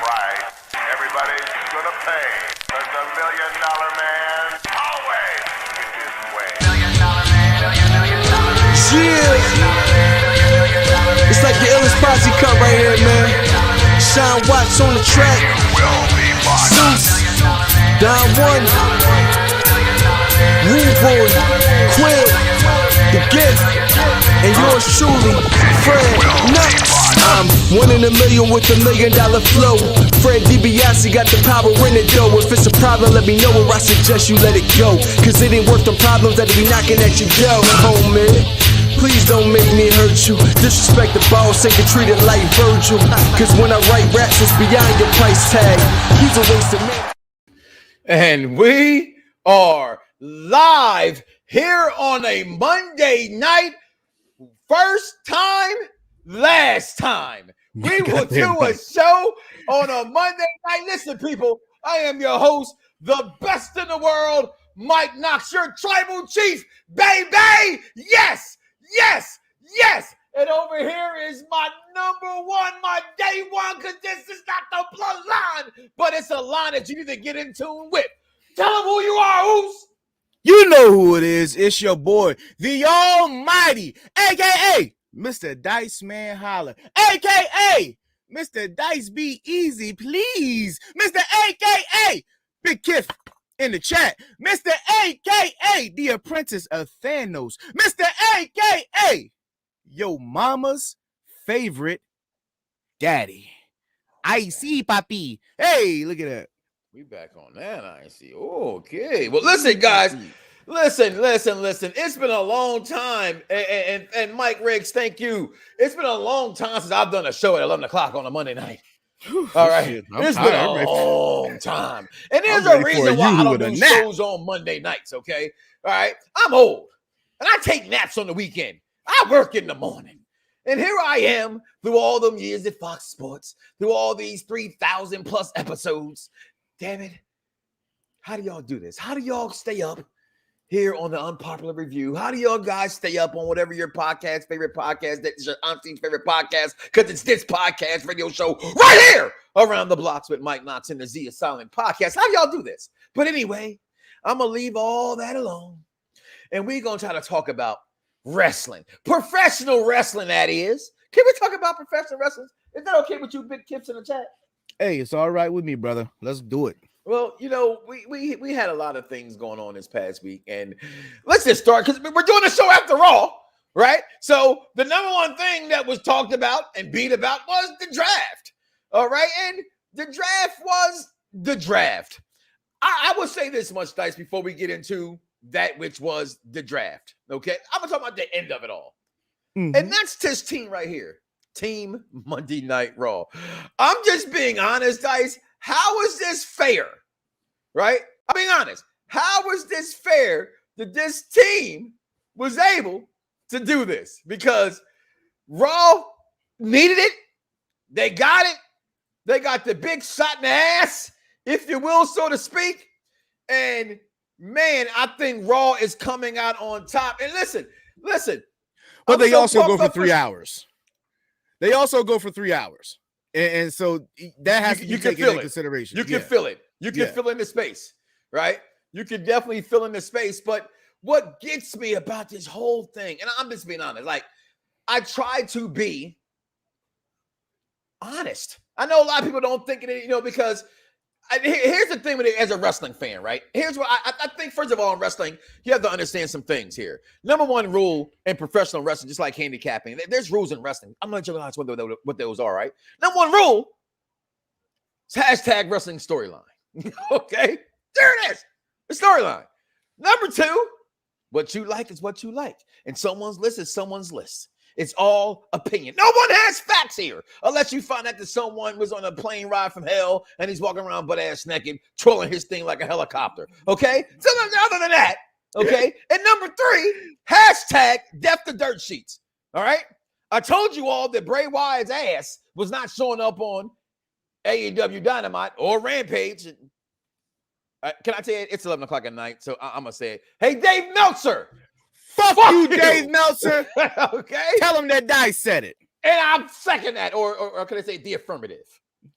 right. Everybody's gonna pay. Cause the $1 million man always gets his way. $1 million man. Yeah. It's like the illest posse cut right here, man. Sean Watts on the track. Zeus. Don One. Rude Boy. Quill. The Gift. And yours truly, Fred Knoxxx. I'm 1 in a million with $1 million flow. Fred DiBiase got the power in it though. If it's a problem, let me know, or I suggest you let it go. Cause it ain't worth the problems that be knocking at your door, homie. Please don't make me hurt you. Disrespect the boss, ain't treated like Virgil. Cause when I write raps, it's beyond your price tag. He's a waste of man. And we are live here on a Monday night. First time, last time. We will do a show on a Monday night. Listen, people, I am your host, the best in the world, Mike Knoxxx, your tribal chief, baby. Yes, yes, yes. And over here is my number one, my day one, because this is not the bloodline, but it's a line that you need to get in tune with. Tell them who you are, Who's. You know who it is. It's your boy, the Almighty, a.k.a. Mr. Dice Man Holler, a.k.a. Mr. Dice Be Easy, please. Mr. a.k.a. Big Kiff in the chat. Mr. a.k.a. The Apprentice of Thanos. Mr. a.k.a. Yo mama's favorite daddy. I see, papi. Hey, look at that. We back on that, I see. Okay. Well, listen, guys. Listen. It's been a long time. And Mike Riggs, thank you. It's been a long time since I've done a show at 11 o'clock on a Monday night. All right. It's been a long time. And there's a reason why I don't do shows on Monday nights, okay? All right. I'm old. And I take naps on the weekend. I work in the morning. And here I am through all them years at Fox Sports, through all these 3,000 plus episodes. Damn it. How do y'all do this? How do y'all stay up here on the Unpopular Review? How do y'all guys stay up on whatever your favorite podcast, that's your auntie's favorite podcast, because it's this podcast radio show right here around the blocks with Mike Knoxxx and the Z of Silent podcast? How do y'all do this? But anyway, I'm going to leave all that alone. And we're going to try to talk about wrestling. Professional wrestling, that is. Can we talk about professional wrestling? Is that okay with you, Big Kips, in the chat? Hey, it's all right with me, brother. Let's do it. Well, you know, we had a lot of things going on this past week, and let's just start because we're doing a show after RAW, right? So the number one thing that was talked about and beat about was the draft, all right? And the draft was the draft. I will say this much, Dice, before we get into that which was the draft, okay? I'm going to talk about the end of it all, and that's this team right here. Team Monday Night Raw. I'm just being honest, Dice. How is this fair? Right? I'm being honest. How is this fair that this team was able to do this? Because Raw needed it. They got it. They got the big shot in the ass, if you will, so to speak. And man, I think Raw is coming out on top. And listen. But they also go for 3 hours. They also go for 3 hours. And so that has to be taken into consideration. You can feel it. You can fill in the space, right? You can definitely fill in the space. But what gets me about this whole thing, and I'm just being honest, like I try to be honest. I know a lot of people don't think it, you know, because here's the thing with it as a wrestling fan, right? Here's what I think, first of all, in wrestling, you have to understand some things here. Number one rule in professional wrestling, just like handicapping, there's rules in wrestling. I'm not sure what those are, right? Number one rule is hashtag wrestling storyline. Okay? There it is. The storyline. Number two, what you like is what you like. And someone's list is someone's list. It's all opinion. No one has facts here, unless you find out that someone was on a plane ride from hell and he's walking around butt ass naked, trolling his thing like a helicopter. Okay? So other than that, okay? And number three, hashtag death to Dirtsheets. All right? I told you all that Bray Wyatt's ass was not showing up on AEW Dynamite or Rampage. Can I tell you, it's 11 o'clock at night, so I'm going to say it. Hey, Dave Meltzer. Fuck you, Dave Meltzer. Okay? Tell him that Dice said it. And I'm second that, or can I say the affirmative?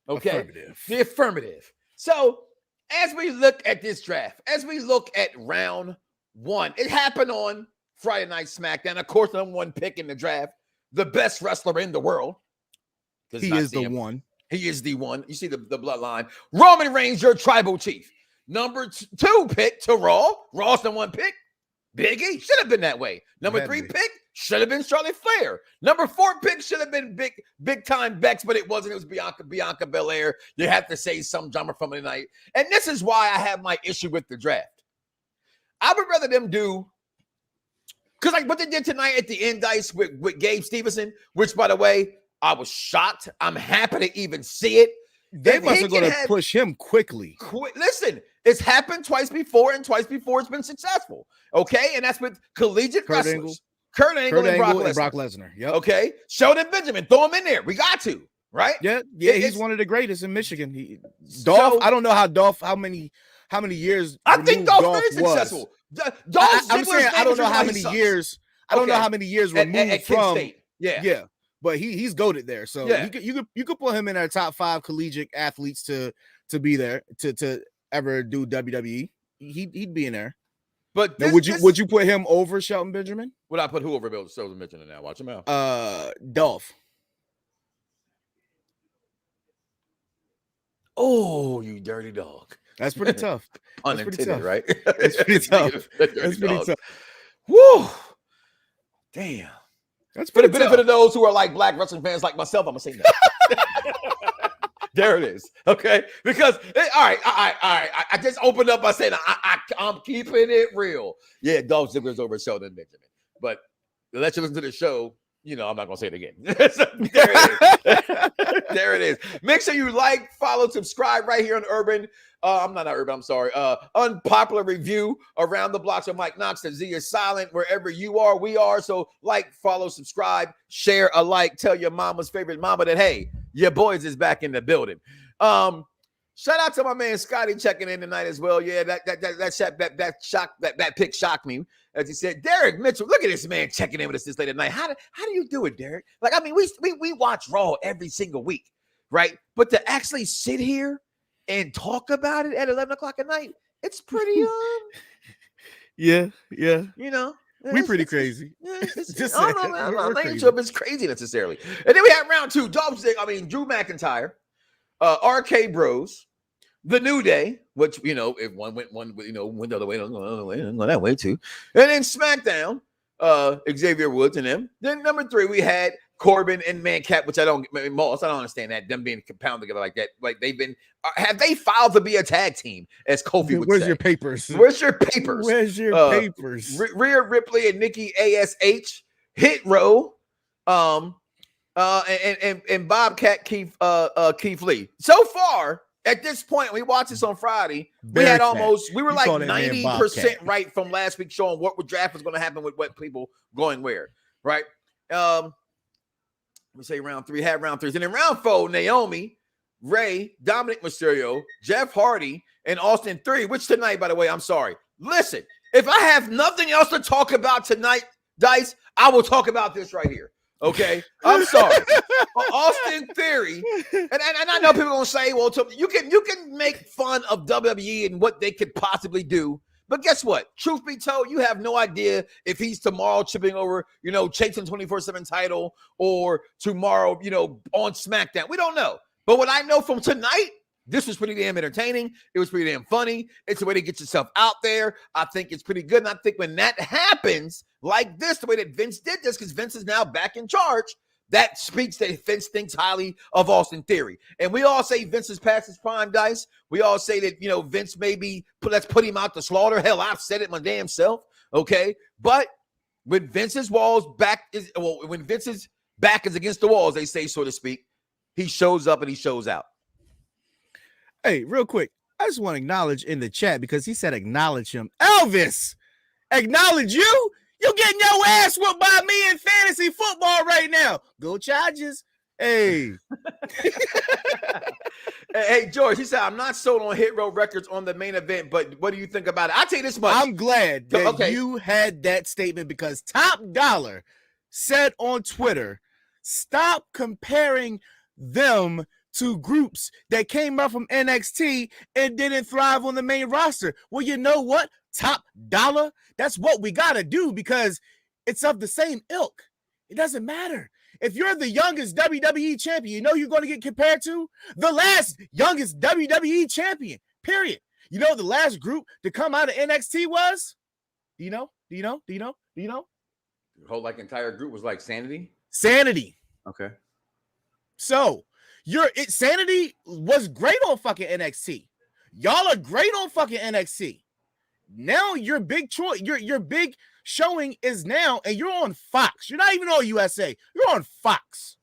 Okay, Affirmative. the affirmative. So as we look at this draft, as we look at round one, it happened on Friday Night SmackDown. Of course, number one pick in the draft, the best wrestler in the world. He is the one. He is the one. You see the bloodline. Roman Reigns, your tribal chief. Number two pick to Raw. Raw's the one pick. Big E should have been that way. Number three pick should have been Charlotte Flair. Number four pick should have been big time Bex, but it wasn't. It was Bianca Belair. You have to say some drama from the night. And this is why I have my issue with the draft. I would rather them do, because like what they did tonight at the end, Dice, with Gabe Stevenson, which by the way, I was shocked. I'm happy to even see it. They must have going to push him quickly. Listen, it's happened twice before, and twice before it's been successful. Okay, and that's with collegiate wrestlers. Kurt Angle and Brock Lesnar. Yep. Okay, Sheldon Benjamin, throw him in there. We got to, right? Yeah. He's one of the greatest in Michigan. Dolph, I don't know how many years. I think Dolph's very successful. I'm saying I don't know how many years. I don't know how many years removed at from. State. Yeah. But he's goated there, so you could put him in our top 5 collegiate athletes to be there to ever do WWE. He'd be in there. But now, would you put him over Shelton Benjamin? Would I put who over Shelton Benjamin now? Watch him out. Dolph. Oh, you dirty dog. That's pretty tough. Unintended, right? That's pretty tough. That's pretty tough. Woo! Damn. That's for the benefit of those who are like black wrestling fans like myself, I'm gonna say that. There it is. Okay, because all right. I just opened up by saying I'm keeping it real. Yeah, Dolph Ziggler's over Sheldon Benjamin, but let you listen to the show. You know, I'm not gonna say it again. So, there it is. There it is. Make sure you like, follow, subscribe right here on Urban. I'm not Urban. I'm sorry. Unpopular review around the blocks of Mike Knoxxx. The Z is silent wherever you are. We are. So like, follow, subscribe, share a like. Tell your mama's favorite mama that hey, your boys is back in the building. Shout out to my man Scotty checking in tonight as well. Yeah, that pick shocked me. As he said, Derek Mitchell, look at this man checking in with us this late at night. How do you do it, Derek? Like, I mean, we watch Raw every single week, right? But to actually sit here and talk about it at 11 o'clock at night, it's pretty yeah. You know, we pretty crazy. I don't know, I'm not sure if it's crazy necessarily. And then we have round 2, Drew McIntyre, RK Bros, The New Day, which, you know, if one went the other way, go that way too. And then SmackDown, Xavier Woods and them. Then number 3, we had Corbin and Mancat, which I don't understand that, them being compounded together like that. Like have they filed to be a tag team, as Kofi would say? Where's your papers? Where's your papers? Where's your papers? Rhea Ripley and Nikki ASH, Hit Row, and Bobcat Keith Lee. So far, at this point, we watched this on Friday. We were like 90% right from last week's show on what draft was going to happen with what people going where, right? We say round 3, had round 3s. And in round 4, Naomi, Ray, Dominic Mysterio, Jeff Hardy, and Austin Theory, which tonight, by the way, I'm sorry. Listen, if I have nothing else to talk about tonight, Dice, I will talk about this right here. Okay, I'm sorry. Austin Theory, and I know people are gonna say, well, you can make fun of WWE and what they could possibly do, but guess what? Truth be told, you have no idea if he's tomorrow chipping over, chasing 24/7 title, or tomorrow, on SmackDown. We don't know. But what I know from tonight, this was pretty damn entertaining. It was pretty damn funny. It's a way to get yourself out there. I think it's pretty good. And I think when that happens like this, the way that Vince did this, because Vince is now back in charge, that speaks that Vince thinks highly of Austin Theory. And we all say Vince is past his prime, Dice. We all say that, Vince maybe let's put him out to slaughter. Hell, I've said it my damn self. Okay. But when Vince's when Vince's back is against the walls, they say, so to speak, he shows up and he shows out. Hey, real quick, I just want to acknowledge in the chat because he said acknowledge him. Elvis, acknowledge you? You getting your ass whooped by me in fantasy football right now. Go Chargers. Hey. Hey, George, he said, I'm not sold on Hit Row Records on the main event, but what do you think about it? I'll tell you this much. I'm glad that you had that statement because Top Dollar said on Twitter, stop comparing them to groups that came up from NXT and didn't thrive on the main roster. Well, you know what? Top dollar, that's what we got to do because it's of the same ilk. It doesn't matter. If you're the youngest WWE champion, you know you're going to get compared to the last youngest WWE champion, period. You know the last group to come out of NXT was? Do you know? The whole like entire group was like Sanity? Sanity. Okay. So, Sanity was great on fucking NXT. Y'all are great on fucking NXT. Now your big choice, your big showing is now, and you're on Fox. You're not even on USA. You're on Fox.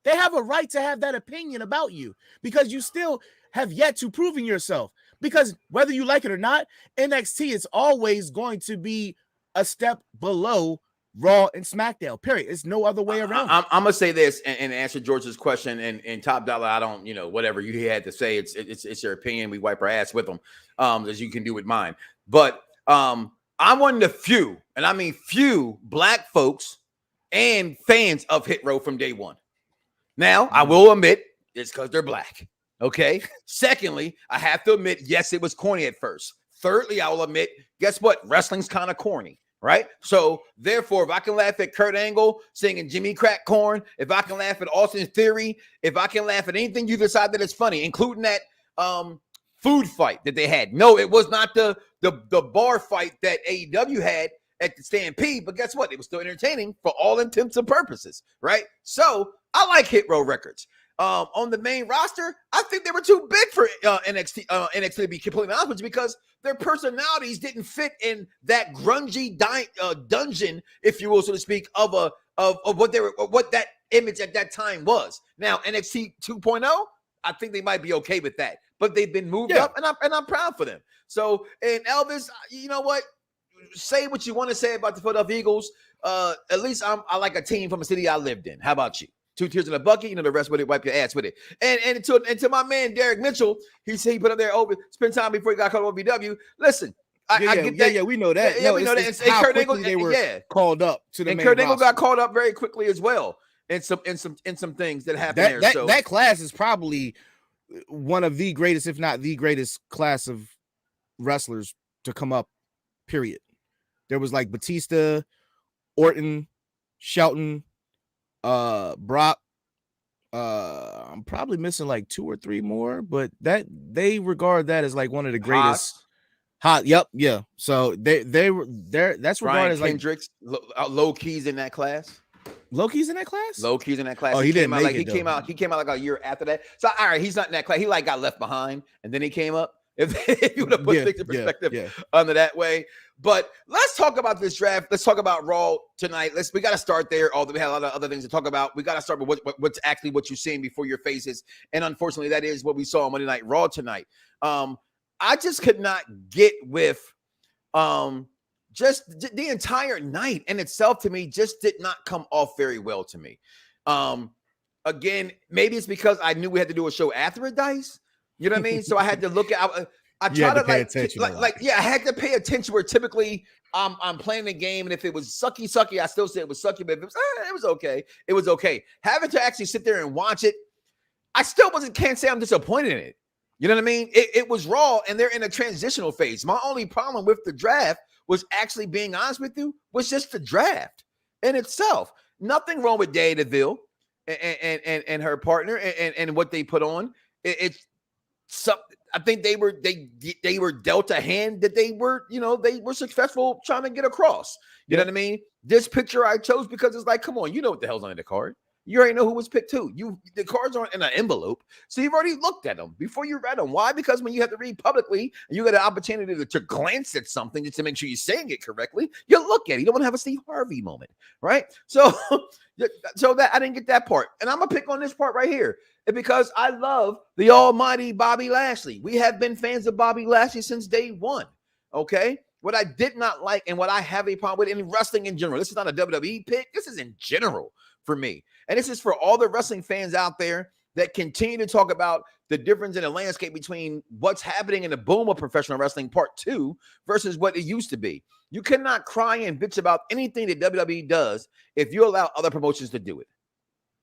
They have a right to have that opinion about you because you still have yet to prove yourself. Because whether you like it or not, NXT is always going to be a step below Raw and Smackdown, period. It's no other way around. I'm going to say this and answer George's question. And Top Dollar, I don't, whatever you had to say, it's your opinion. We wipe our ass with them, as you can do with mine. But I'm one of the few, and I mean few, black folks and fans of Hit Row from day one. Now, I will admit it's because they're black. Okay. Secondly, I have to admit, yes, it was corny at first. Thirdly, I will admit, guess what? Wrestling's kind of corny. Right. So therefore, if I can laugh at Kurt Angle singing Jimmy Crack Corn, if I can laugh at Austin Theory, if I can laugh at anything you decide that it's funny, including that food fight that they had. No, it was not the bar fight that AEW had at the Stampede, but guess what? It was still entertaining for all intents and purposes. Right. So I like Hit Row Records. On the main roster, I think they were too big for NXT to be completely honest with you because their personalities didn't fit in that grungy dungeon, if you will, so to speak, of what they were, what that image at that time was. Now NXT 2.0, I think they might be okay with that, but they've been moved up, and I'm proud for them. So, and Elvis, you know what? Say what you want to say about the Philadelphia Eagles. At least I like a team from a city I lived in. How about you? 2 tears in a bucket, the rest with it, wipe your ass with it. And to my man Derek Mitchell, he said he put up there spend time before he got called over BW. Listen, I get that. Yeah, we know that. Yeah, we know that. And Kurt Angle, they were called up to the main Kurt Angle roster. got called up very quickly as well. And some things that happened there. That class is probably one of the greatest, if not the greatest class of wrestlers to come up, period. There was like Batista, Orton, Shelton, Brock. I'm probably missing like 2 or 3 more, but that they regard that as like one of the greatest. Yep. So they were there. That's regarded as like Kendricks, low keys in that class. Low keys in that class. Low keys in that class. Oh, he didn't out, make like, it. He came out like a year after that. So all right, he's not in that class. He like got left behind, and then he came up. If you would have put things in perspective under that way. But let's talk about this draft. Let's talk about Raw tonight. We got to start there, although we have a lot of other things to talk about. We got to start with what's actually what you're seeing before your faces. And unfortunately, that is what we saw on Monday Night Raw tonight. I just could not get with just the entire night in itself. To me, just did not come off very well to me. Again, maybe it's because I knew we had to do a show after it, Dice. You know what I mean? So I had to look at. I try to pay attention. I had to pay attention. Where typically I'm playing the game, and if it was sucky, I still say it was sucky. But if it was okay. It was okay. Having to actually sit there and watch it, I still can't say I'm disappointed in it. You know what I mean? It was Raw, and they're in a transitional phase. My only problem with the draft was actually being honest with you was just the draft in itself. Nothing wrong with Day DeVille and her partner and what they put on. I think they were dealt a hand that they were successful trying to get across. You know what I mean? This picture I chose because it's like, come on, you know what the hell's on the card. You already know who was picked too. The cards aren't in an envelope, so you've already looked at them before you read them. Why? Because when you have to read publicly and you get an opportunity to glance at something just to make sure you're saying it correctly, you look at it. You don't want to have a Steve Harvey moment, right? So that I didn't get that part, and I'm gonna pick on this part right here, and because I love the almighty Bobby Lashley. We have been fans of Bobby Lashley since day one. Okay. What I did not like and what I have a problem with in wrestling in general, this is not a WWE pick. This is in general for me. And this is for all the wrestling fans out there that continue to talk about the difference in the landscape between what's happening in the boom of professional wrestling part 2 versus what it used to be. You cannot cry and bitch about anything that WWE does if you allow other promotions to do it.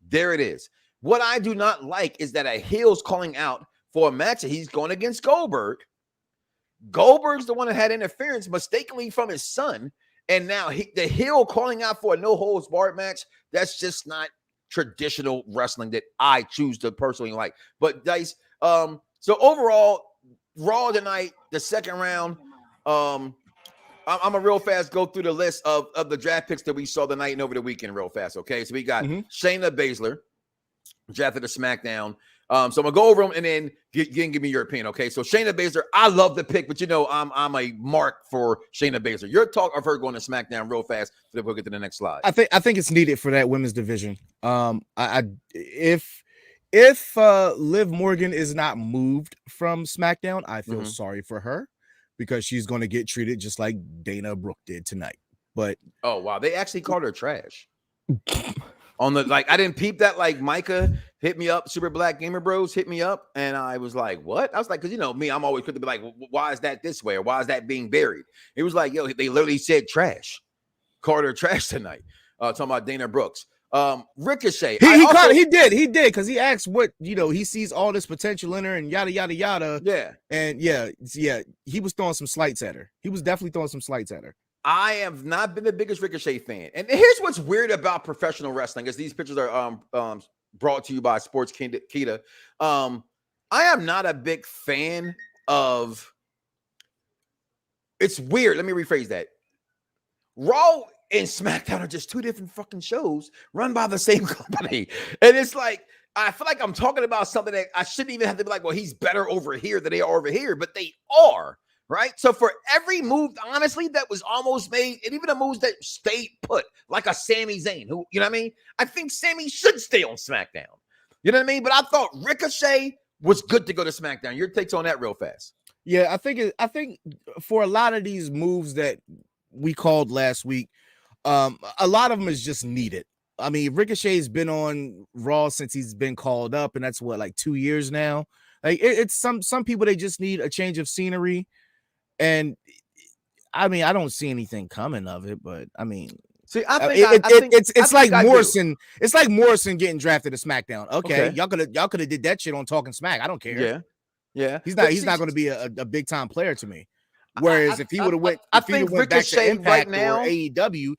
There it is. What I do not like is that a heel's calling out for a match that he's going against Goldberg. Goldberg's the one that had interference mistakenly from his son. And now the heel calling out for a no-holds-barred match, that's just not traditional wrestling that I choose to personally like. But Dice, so overall, Raw tonight, the second round, I'm a real fast go through the list of the draft picks that we saw the night and over the weekend real fast, okay? So we got Shayna Baszler, drafted to SmackDown. So I'm gonna go over them and then give me your opinion, okay? So Shayna Baszler, I love the pick, but you know I'm a mark for Shayna Baszler. Your talk of her going to SmackDown real fast, so then we'll get to the next slide. I think it's needed for that women's division. If Liv Morgan is not moved from SmackDown, I feel sorry for her because she's going to get treated just like Dana Brooke did tonight. But oh wow, they actually called her trash. On the I didn't peep that. Like Micah hit me up, Super Black Gamer Bros hit me up, and I was like, "What?" I was like, "Cause you know me, I'm always quick to be like, why is that this way, or why is that being buried?" It was like, "Yo, they literally said trash, called her trash tonight." Talking about Dana Brooks, Ricochet. He did because he asked what he sees all this potential in her and yada yada yada. Yeah, and yeah, he was throwing some slights at her. He was definitely throwing some slights at her. I have not been the biggest Ricochet fan. And here's what's weird about professional wrestling, as these pictures are brought to you by Sports Kita. I am not a big fan of, it's weird. Let me rephrase that. Raw and SmackDown are just two different fucking shows run by the same company. And it's like, I feel like I'm talking about something that I shouldn't even have to be like, well, he's better over here than they are over here, but they are. Right. So for every move, honestly, that was almost made, and even the moves that stayed put, like a Sami Zayn, who, you know what I mean? I think Sami should stay on SmackDown. You know what I mean? But I thought Ricochet was good to go to SmackDown. Your takes on that real fast. Yeah, I think for a lot of these moves that we called last week, a lot of them is just needed. I mean, Ricochet's been on Raw since he's been called up, and that's what, like 2 years now. Like it's some people, they just need a change of scenery. And I mean, I don't see anything coming of it, but I mean, see, it's like Morrison. It's like Morrison getting drafted to SmackDown. Okay. Y'all could have did that shit on Talking Smack. I don't care. Yeah. He's not going to be a big time player to me. Whereas if he would have went, back to Impact right now, or AEW,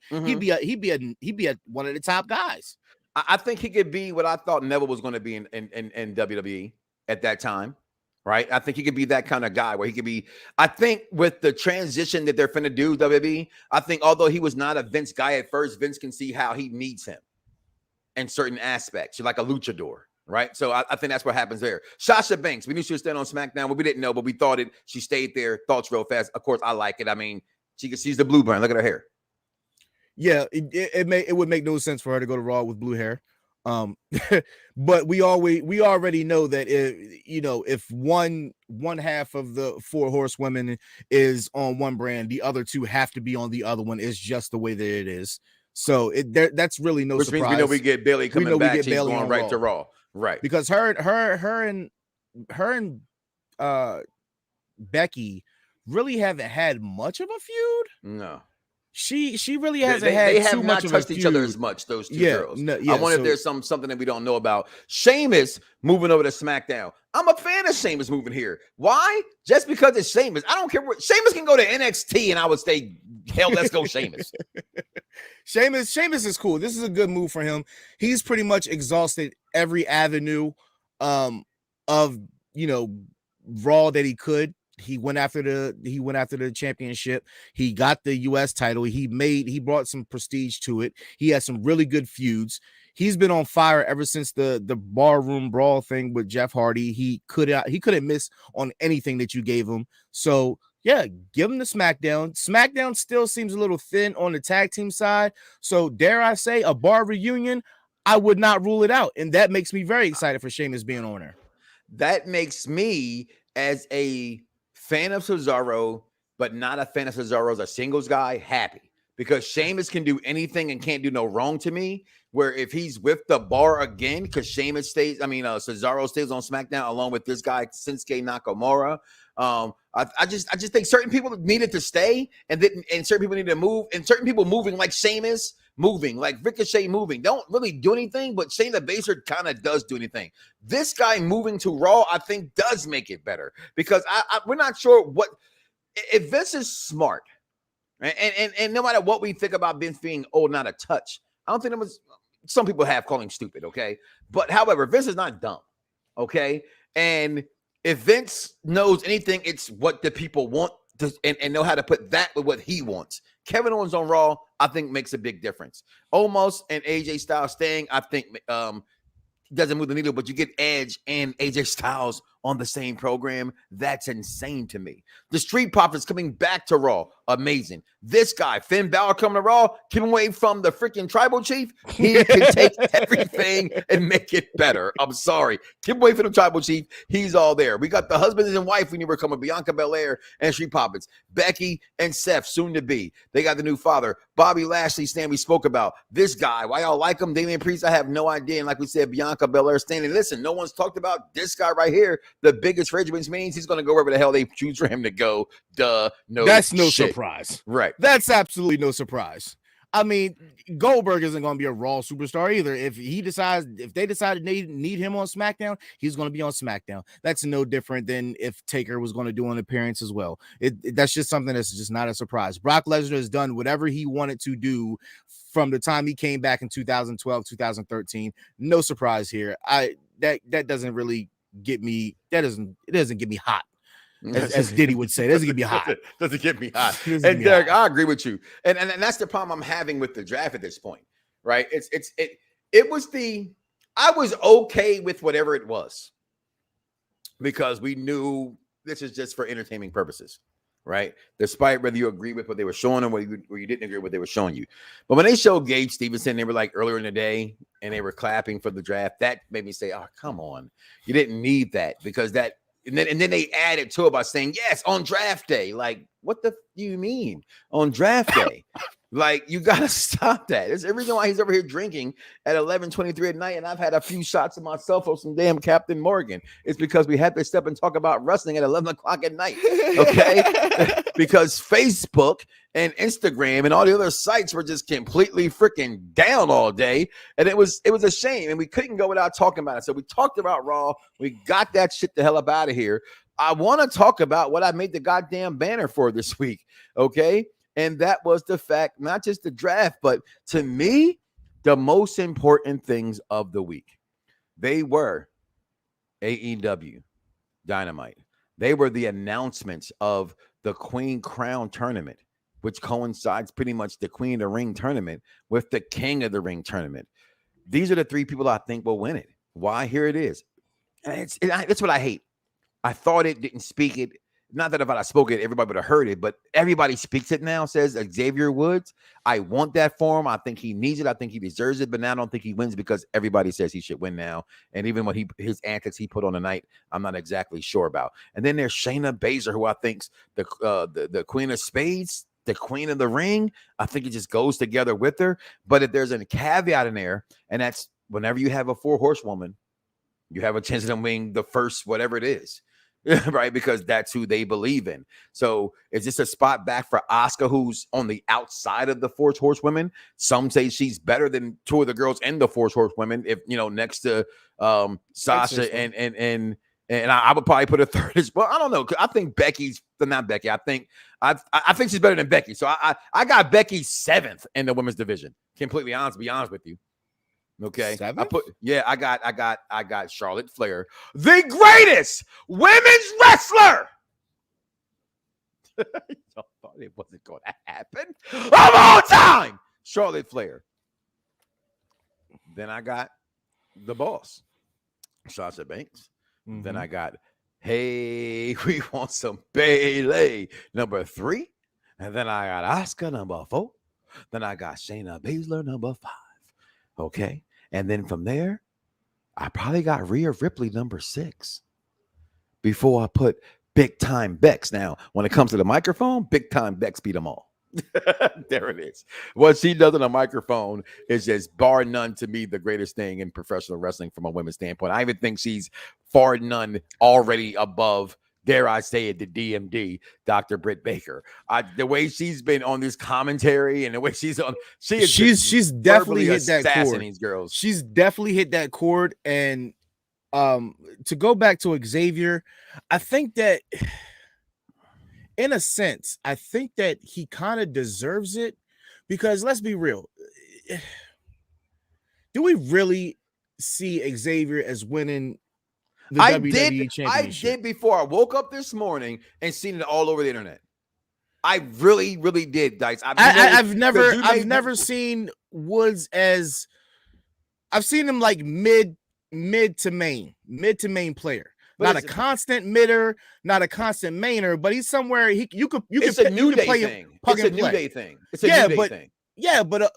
he'd be one of the top guys. I think he could be what I thought Neville was going to be in WWE at that time. Right. I think he could be that kind of guy where he could be. I think with the transition that they're finna do, WWE, I think although he was not a Vince guy at first, Vince can see how he needs him in certain aspects. You're like a luchador. Right. So I think that's what happens there. Sasha Banks, we knew she was staying on SmackDown, but we didn't know, but we thought it. She stayed there. Thoughts real fast. Of course, I like it. I mean, she's the blue burn. Look at her hair. Yeah, it would make no sense for her to go to Raw with blue hair. But we already know that if one half of the four horsewomen is on one brand, the other two have to be on the other one. It's just the way that it is. So that's really no surprise. Which means we know we get Bayley coming back. She's going right to Raw, right? Because her and Becky really haven't had much of a feud. No. She really hasn't they have too not much touched of a each other as much, those two girls. No, I wonder if there's something that we don't know about. Sheamus moving over to SmackDown. I'm a fan of Sheamus moving here. Why? Just because it's Sheamus. I don't care what Sheamus can go to NXT and I would say, hell, let's go Sheamus. Sheamus is cool. This is a good move for him. He's pretty much exhausted every avenue of Raw that he could. He went after the championship. He got the US title. He brought some prestige to it. He had some really good feuds. He's been on fire ever since the barroom brawl thing with Jeff Hardy. He couldn't miss on anything that you gave him. So yeah, give him the SmackDown. SmackDown still seems a little thin on the tag team side. So dare I say a bar reunion, I would not rule it out. And that makes me very excited for Sheamus being on there. That makes me, as a fan of Cesaro, but not a fan of Cesaro as a singles guy, happy. Because Sheamus can do anything and can't do no wrong to me. Where if he's with the bar again, because Cesaro stays on SmackDown along with this guy, Shinsuke Nakamura. I just think certain people needed to stay and certain people need to move, and certain people moving like Sheamus moving, like Ricochet moving. Don't really do anything, but Shayna Baszler kind of does do anything. This guy moving to Raw, I think, does make it better because we're not sure what if Vince is smart, right? And no matter what we think about Vince being old and out of touch, I don't think it was. Some people have called him stupid, okay? But however, Vince is not dumb, okay? And if Vince knows anything, it's what the people want to, and know how to put that with what he wants. Kevin Owens on Raw, I think, makes a big difference. Omos and AJ Styles staying, I think, doesn't move the needle, but you get Edge and AJ Styles on the same program. That's insane to me. The Street Profits coming back to Raw. Amazing. This guy, Finn Balor, coming to Raw, keep him away from the freaking tribal chief. He can take everything and make it better. I'm sorry. Keep away from the tribal chief. He's all there. We got the husbands and wife we knew were coming, Bianca Belair and Street Profits. Becky and Seth, soon to be. They got the new father. Bobby Lashley, Stan, we spoke about. This guy, why y'all like him? Damian Priest, I have no idea. And like we said, Bianca Belair standing. Listen, no one's talked about this guy right here. The biggest free agent means he's going to go wherever the hell they choose for him to go. Duh. No, that's no shit. Surprise. Right. That's absolutely no surprise. I mean, Goldberg isn't going to be a Raw superstar either. If they decide to need him on SmackDown, he's going to be on SmackDown. That's no different than if Taker was going to do an appearance as well. That's just something that's just not a surprise. Brock Lesnar has done whatever he wanted to do from the time he came back in 2012, 2013. No surprise here. That doesn't really get me. It doesn't get me hot. As Diddy would say, it doesn't get me hot. Doesn't get me hot. And Derek, I agree with you. And that's the problem I'm having with the draft at this point, right? I was okay with whatever it was because we knew this is just for entertainment purposes, right? Despite whether you agree with what they were showing or you didn't agree with what they were showing you. But when they showed Gage Stevenson, they were like earlier in the day and they were clapping for the draft. That made me say, oh, come on. You didn't need that because that. And then they added to it by saying, yes, on draft day. Like, what the do you mean on draft day? Like, you got to stop that. There's a reason why he's over here drinking at 11:23 at night, and I've had a few shots of myself of some damn Captain Morgan. It's because we had to step and talk about wrestling at 11 o'clock at night, okay? Because Facebook and Instagram and all the other sites were just completely freaking down all day, and it was a shame, and we couldn't go without talking about it. So we talked about Raw. We got that shit the hell up out of here. I want to talk about what I made the goddamn banner for this week, okay? And that was the fact, not just the draft, but to me, the most important things of the week. They were AEW Dynamite. They were the announcements of the Queen Crown tournament, which coincides pretty much the Queen of the Ring tournament with the King of the Ring tournament. These are the three people I think will win it. Why? Here it is. And that's what I hate. I thought it, didn't speak it. Not that if I spoke it, everybody would have heard it, but everybody speaks it now, says Xavier Woods. I want that for him. I think he needs it. I think he deserves it, but now I don't think he wins because everybody says he should win now. And even when his antics he put on the night, I'm not exactly sure about. And then there's Shayna Baszler, who I think's the Queen of Spades, the Queen of the Ring. I think it just goes together with her. But if there's a caveat in there, and that's whenever you have a 4-horsewoman, you have a chance of them winning the first whatever it is. Right, because that's who they believe in. So is this a spot back for Asuka, who's on the outside of the 4 horsewomen? Some say she's better than 2 of the girls in the 4 horsewomen. If next to Sasha and I would probably put a third as well. I don't know. I think Becky's not Becky. I think she's better than Becky. So I got Becky 7th in the women's division. Completely honest, to be honest with you. Okay, 7th? I got Charlotte Flair, the greatest women's wrestler. Y'all thought it wasn't going to happen of all time. Charlotte Flair. Then I got the boss, Sasha Banks. Mm-hmm. Then I got, hey, we want some Bayley, number 3. And then I got Asuka, number 4. Then I got Shayna Baszler, number 5. Okay. And then from there, I probably got Rhea Ripley, number 6, before I put Big Time Bex. Now, when it comes to the microphone, Big Time Bex beat them all. There it is. What she does on a microphone is just bar none to me the greatest thing in professional wrestling from a women's standpoint. I even think she's far none already above dare I say it, the DMD, Dr. Britt Baker. The way she's been on this commentary and the way she's on, she's definitely hit that chord. These girls. She's definitely hit that chord. And to go back to Xavier, I think that in a sense, I think that he kind of deserves it, because let's be real. Do we really see Xavier as winning the WWE Championship? I did before I woke up this morning and seen it all over the internet. I really, really did, Dice. I've never seen Woods as, I've seen him like mid to main player. But not a constant midder, not a constant mainer, but he's somewhere you could it's a New Day thing. It's a New Day thing. It's a New Day thing. Yeah, but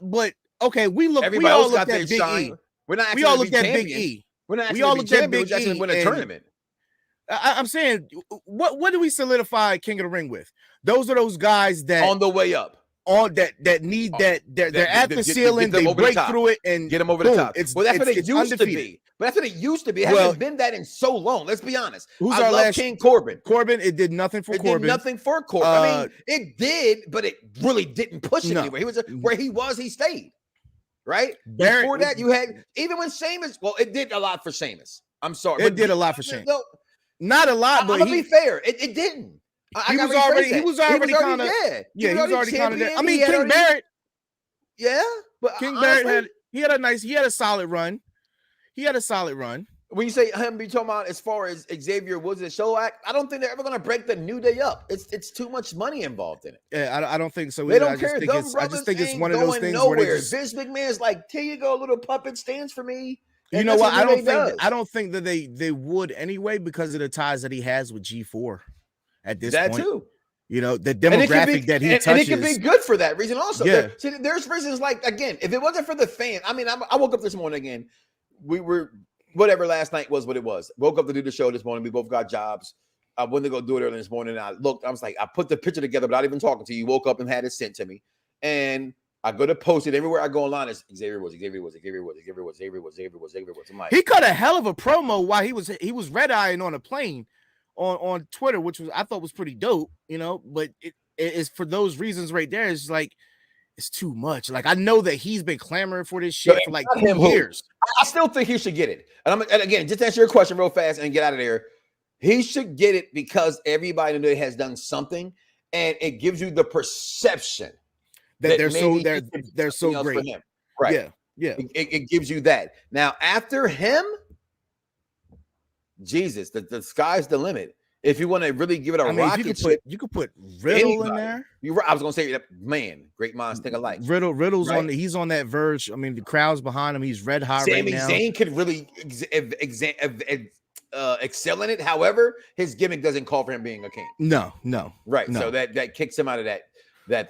okay, we all looked at Big E. We're not we all looked at Big E. We're not we all looked at Big E. Win a tournament. I'm saying, what do we solidify King of the Ring with? Those are those guys that on the way up. That need that they're at the ceiling, they break through it and get them over the top. Well, that's what it used undefeated. to be. But that's what it used to be. It hasn't been that in so long. Let's be honest. Who's I our love last King Corbin? Corbin, it did nothing for Corbin. Did nothing for Corbin. I mean, it did, but it really didn't push him anywhere. He was where he was, he stayed. Right? Before that, you had, even when Sheamus, well, it did a lot for Sheamus. I'm sorry. It did a lot for Sheamus. No, not a lot, but I'm gonna be fair. It didn't. He was already kind of he was already kind of there. I mean, King Barrett. Yeah, but King Barrett had a solid run. He had a solid run. When you say him, be talking about as far as Xavier Woods and show act, I don't think they're ever going to break the New Day up. It's too much money involved in it. Yeah, I don't think so either. They don't care. I just think it's one of those things where Vince McMahon's like, here you go, little puppet stands for me. You know what? I don't think that they would anyway, because of the ties that he has with G4 at this point. That too. You know, the demographic that he touches. And it can be good for that reason also. Yeah. There's reasons like, again, if it wasn't for the fan, I mean, I woke up this morning again. We were, whatever last night was what it was. Woke up to do the show this morning. We both got jobs. I went to go do it early this morning. And I looked, I was like, I put the picture together without even talking to you. Woke up and had it sent to me. And I go to post it everywhere I go online. It's Xavier Woods. I'm like, he cut a hell of a promo while he was red-eyeing on a plane on Twitter, which I thought was pretty dope, you know, but it is for those reasons right there. It's like, it's too much. Like, I know that he's been clamoring for this shit for like 2 years. I still think he should get it. And again, just to answer your question real fast and get out of there. He should get it because everybody in there has done something, and it gives you the perception that they're so great. For him. Right. Yeah. It gives you that. Now, after him, Jesus, the sky's the limit. If you want to really give it a rocket ship, you could put Riddle in there. I was gonna say, man, great minds think alike. Riddle's right. He's on that verge. I mean, the crowd's behind him. He's red hot right now. Sami Zayn could really excel in it. However, his gimmick doesn't call for him being a king. No. Right. No. So that kicks him out of that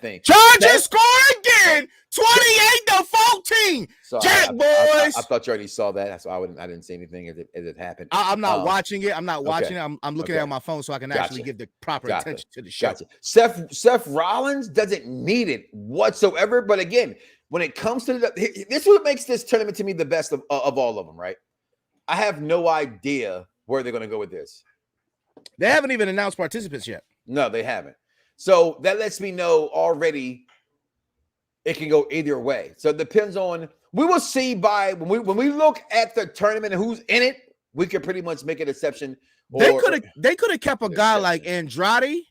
thing. Chargers score again, 28-14. So Jack boys. I thought you already saw that. That's why I didn't say anything as it happened. I'm not watching it. I'm not watching it. I'm looking at it on my phone so I can actually give the proper attention to the show. Seth Rollins doesn't need it whatsoever. But again, when it comes to this is what makes this tournament to me the best of all of them, right? I have no idea where they're going to go with this. They haven't even announced participants yet. No, they haven't. So that lets me know already it can go either way. So it depends on, we will see when we look at the tournament and who's in it, we can pretty much make an exception. They could have kept a guy like Andrade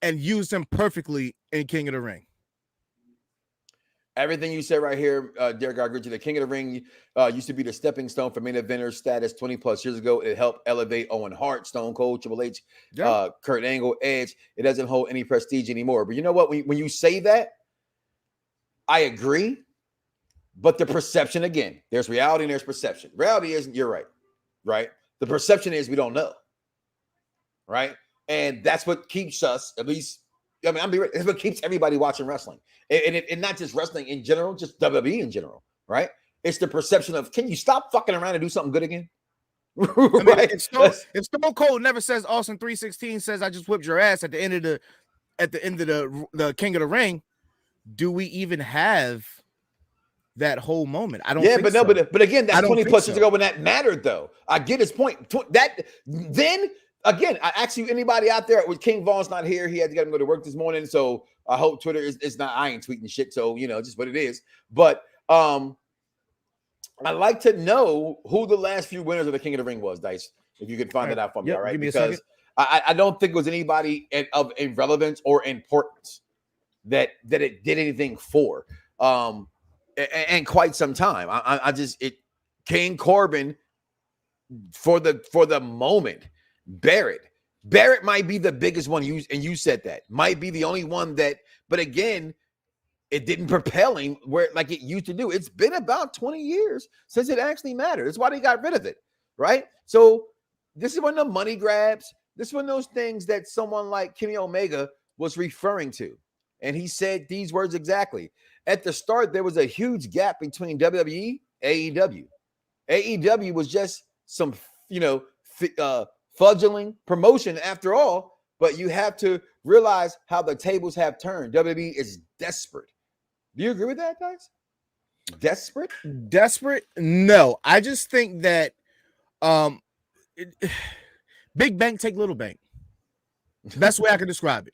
and used him perfectly in King of the Ring. Everything you said right here, Derek, I agree with you. The King of the Ring used to be the stepping stone for main eventer status 20 plus years ago. It helped elevate Owen Hart, Stone Cold, Triple H, Kurt Angle, Edge. It doesn't hold any prestige anymore. But you know what? When you say that, I agree. But the perception, again, there's reality and there's perception. Reality is, you're right? The perception is we don't know, right? And that's what keeps us, at least, I mean, it's what keeps everybody watching wrestling. And not just wrestling in general, just WWE in general, right? It's the perception of, can you stop fucking around and do something good again? Right? If Stone Cold never says Austin 316 says I just whipped your ass at the end of the King of the Ring, do we even have that whole moment? I don't think so. But again, that's 20 plus years ago when that mattered, though. I get his point. Then again, I ask you, anybody out there with King Vaughn's not here. He had to get him go to work this morning. So I hope Twitter is not, I ain't tweeting shit. So, just what it is. But I'd like to know who the last few winners of the King of the Ring was, Dice. If you could find that out for me, all right? Because I don't think it was anybody of relevance or importance that it did anything for. And quite some time. King Corbin for the moment. Barrett might be the biggest one. You said that might be the only one that, but again, it didn't propel him where like it used to do. It's been about 20 years since it actually mattered. That's why they got rid of it, right? So this is one of the money grabs. This is one of those things that someone like Kenny Omega was referring to. And he said these words exactly. At the start, there was a huge gap between WWE and AEW. AEW was just some, fudgling promotion after all, but you have to realize how the tables have turned. WWE is desperate. Do you agree with that, guys? Desperate? No, I just think that big bank take little bank. Best way I can describe it.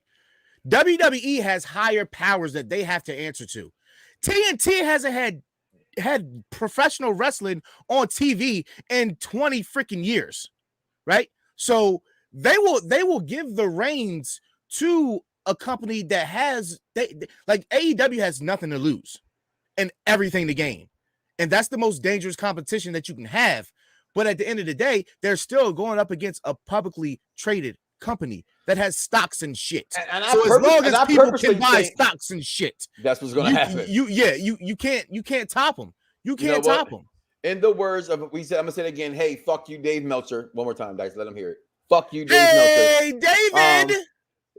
WWE has higher powers that they have to answer to. TNT hasn't had professional wrestling on TV in 20 freaking years, right? So they will give the reins to a company that has like AEW has nothing to lose and everything to gain. And that's the most dangerous competition that you can have. But at the end of the day, they're still going up against a publicly traded company that has stocks and shit. And so as long as people can buy stocks and shit, that's what's going to happen. You can't top them. You can't top them. In the words of I'm gonna say it again. Hey, fuck you, Dave Meltzer. One more time, Dice. Let him hear it. Fuck you, Dave Meltzer. Hey,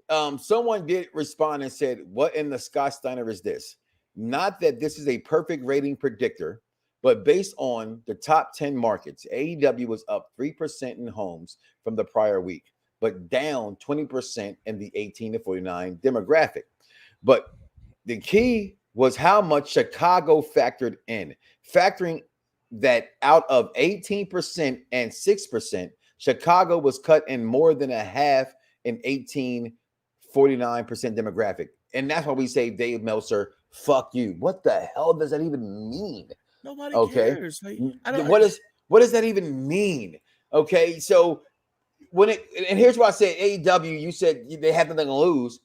David. Someone did respond and said, "What in the Scott Steiner is this? Not that this is a perfect rating predictor, but based on the top 10 markets, AEW was up 3% in homes from the prior week, but down 20% in the 18 to 49 demographic. But the key was how much Chicago factored in. Factoring that out of 18% and 6%, Chicago was cut in more than a half in 49% demographic. And that's why we say, Dave Meltzer, fuck you. What the hell does that even mean? Nobody cares. Like, what does that even mean? Okay, so and here's why I say AEW, you said they have nothing to lose.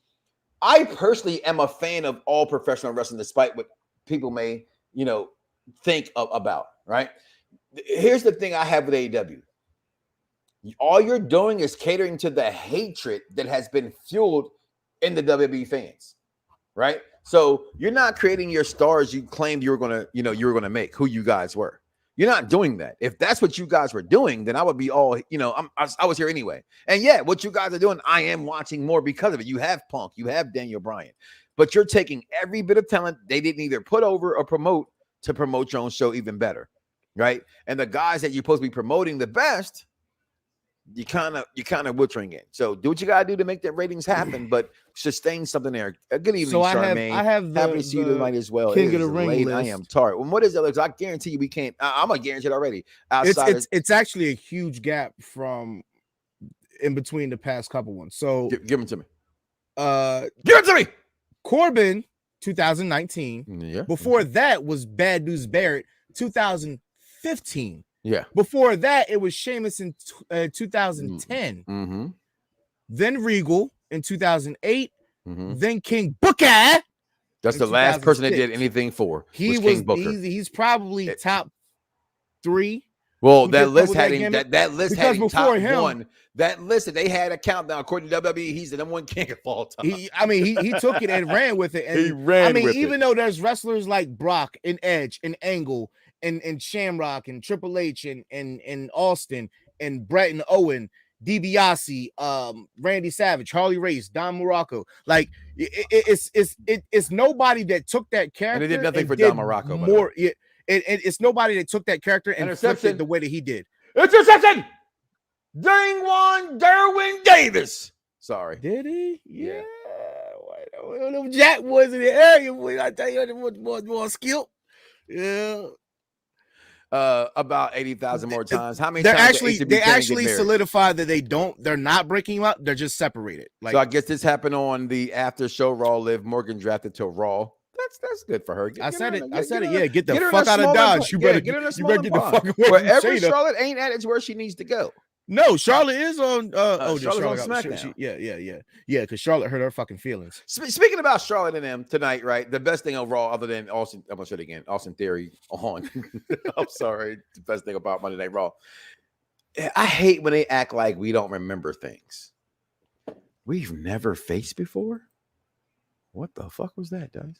I personally am a fan of all professional wrestling, despite what people may, think about, right? Here's the thing I have with AEW. All you're doing is catering to the hatred that has been fueled in the WWE fans, right? So you're not creating your stars you claimed you were gonna make, who you guys were. You're not doing that. If that's what you guys were doing, then I would be all, I was here anyway. And yeah, what you guys are doing, I am watching more because of it. You have Punk, you have Daniel Bryan, but you're taking every bit of talent they didn't either put over or promote to promote your own show even better, right? And the guys that you're supposed to be promoting the best, you kind of withering it. So do what you gotta do to make that ratings happen, but sustain something there. Good evening, Charmaine. I have happy to see you tonight as well. King of the Ring list. I am tired. Well, what is that? I guarantee you we can't. I'm gonna guarantee it already. It's actually a huge gap from in between the past couple ones. So give them to me. Give it to me. Corbin, 2019. Yeah. Before that was Bad News Barrett, 2015. Yeah. Before that, it was Sheamus in 2010. Mm-hmm. Then Regal in 2008. Mm-hmm. Then King Booker. That's the last person that did anything for. He was King Booker. He's probably top 3. Well, that list had him. That list had him top him, 1. That list that they had a countdown according to WWE. He's the number 1 king of all time. He took it and ran with it. And he ran with it. Even though there's wrestlers like Brock and Edge and Angle and Shamrock and Triple H and Austin and Brett and Owen, DiBiase, Randy Savage, Harley Race, Don Morocco. Like it's nobody that took that character. And they did nothing for Don Morocco. It's nobody that took that character and flipped it the way that he did. Interception! Dingwan Derwin Davis. Sorry. Did he? Yeah. Them Jack boys in the area, boy. I tell you, more skill. Yeah. about 80,000 more times. How many times they actually solidify that they're not breaking up, they're just separated. So I guess this happened on the after show Raw Liv Morgan drafted to Raw. That's good for her. I said it. Yeah, get the fuck out of Dodge. You better get the fuck away. Wherever Charlotte ain't at, it's where she needs to go. No, Charlotte is on. Charlotte's on Smackdown. Yeah. Because Charlotte hurt her fucking feelings. Speaking about Charlotte and them tonight, right? The best thing overall, other than Austin, I'm gonna say it again. Austin Theory on. I'm sorry. The best thing about Monday Night Raw. I hate when they act like we don't remember things. We've never faced before. What the fuck was that, guys?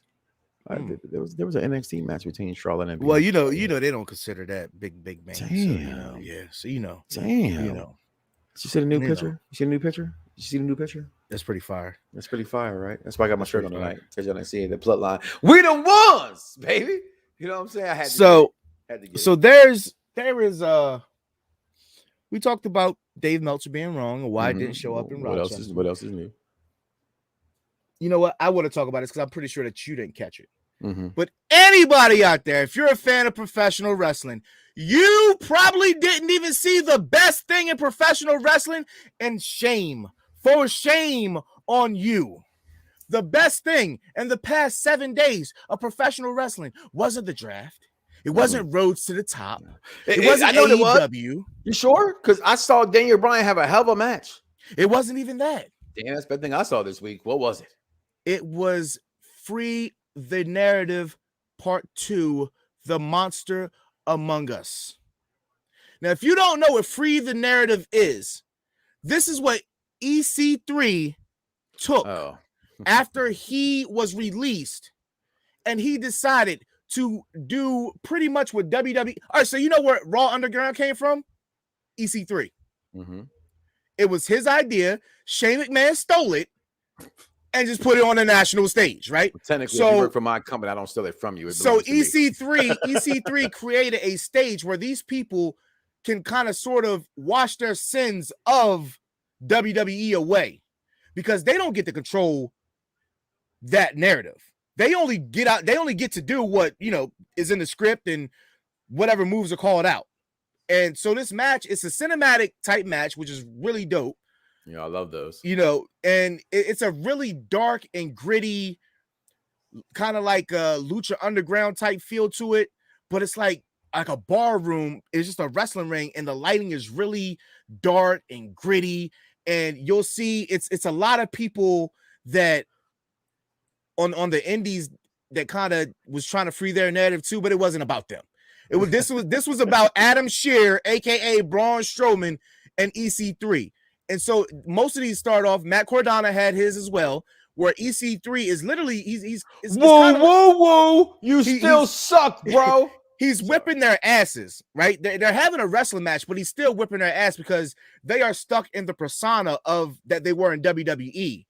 There was an NXT match between Charlotte and well, you know they don't consider that big man. Damn. So you know. Damn. You see the new picture? You see the new picture? You see the new picture? That's pretty fire. That's pretty fire, right? That's why I got my shirt on tonight. Because y'all didn't see the bloodline. We the ones, baby. You know what I'm saying? I had to get so there is we talked about Dave Meltzer being wrong and why it didn't show up in Rochester. What else is new? You know what? I want to talk about this because I'm pretty sure that you didn't catch it. But anybody out there, if you're a fan of professional wrestling, you probably didn't even see the best thing in professional wrestling, and shame on you. The best thing in the past 7 days of professional wrestling wasn't the draft. It wasn't Rhodes to the top. It wasn't AEW. You sure? Because I saw Daniel Bryan have a hell of a match. It wasn't even that. Damn, that's the thing I saw this week. What was it? It was Free the Narrative Part 2, The Monster Among Us. Now, if you don't know what Free the Narrative is, this is what EC3 took after he was released, and he decided to do pretty much what WWE. All right, so you know where Raw Underground came from? EC3. It was his idea. Shane McMahon stole it and just put it on the national stage, right? Technically, if you work for my company, I don't steal it from you. So EC3 created a stage where these people can kind of sort of wash their sins of WWE away because they don't get to control that narrative. They only get to do what, is in the script and whatever moves are called out. And so this match, it's a cinematic type match, which is really dope. Yeah, I love those. And it's a really dark and gritty, kind of like a Lucha Underground type feel to it, but it's like a bar room. It's just a wrestling ring, and the lighting is really dark and gritty. And you'll see it's a lot of people that on the indies that kind of was trying to free their narrative too, but it wasn't about them. This was about Adam Shearer, aka Braun Strowman, and EC3. And so most of these start off. Matt Cardona had his as well, where EC3 is literally he's whoa. You still suck, bro. He's whipping their asses, right? They're having a wrestling match, but he's still whipping their ass because they are stuck in the persona of that they were in WWE.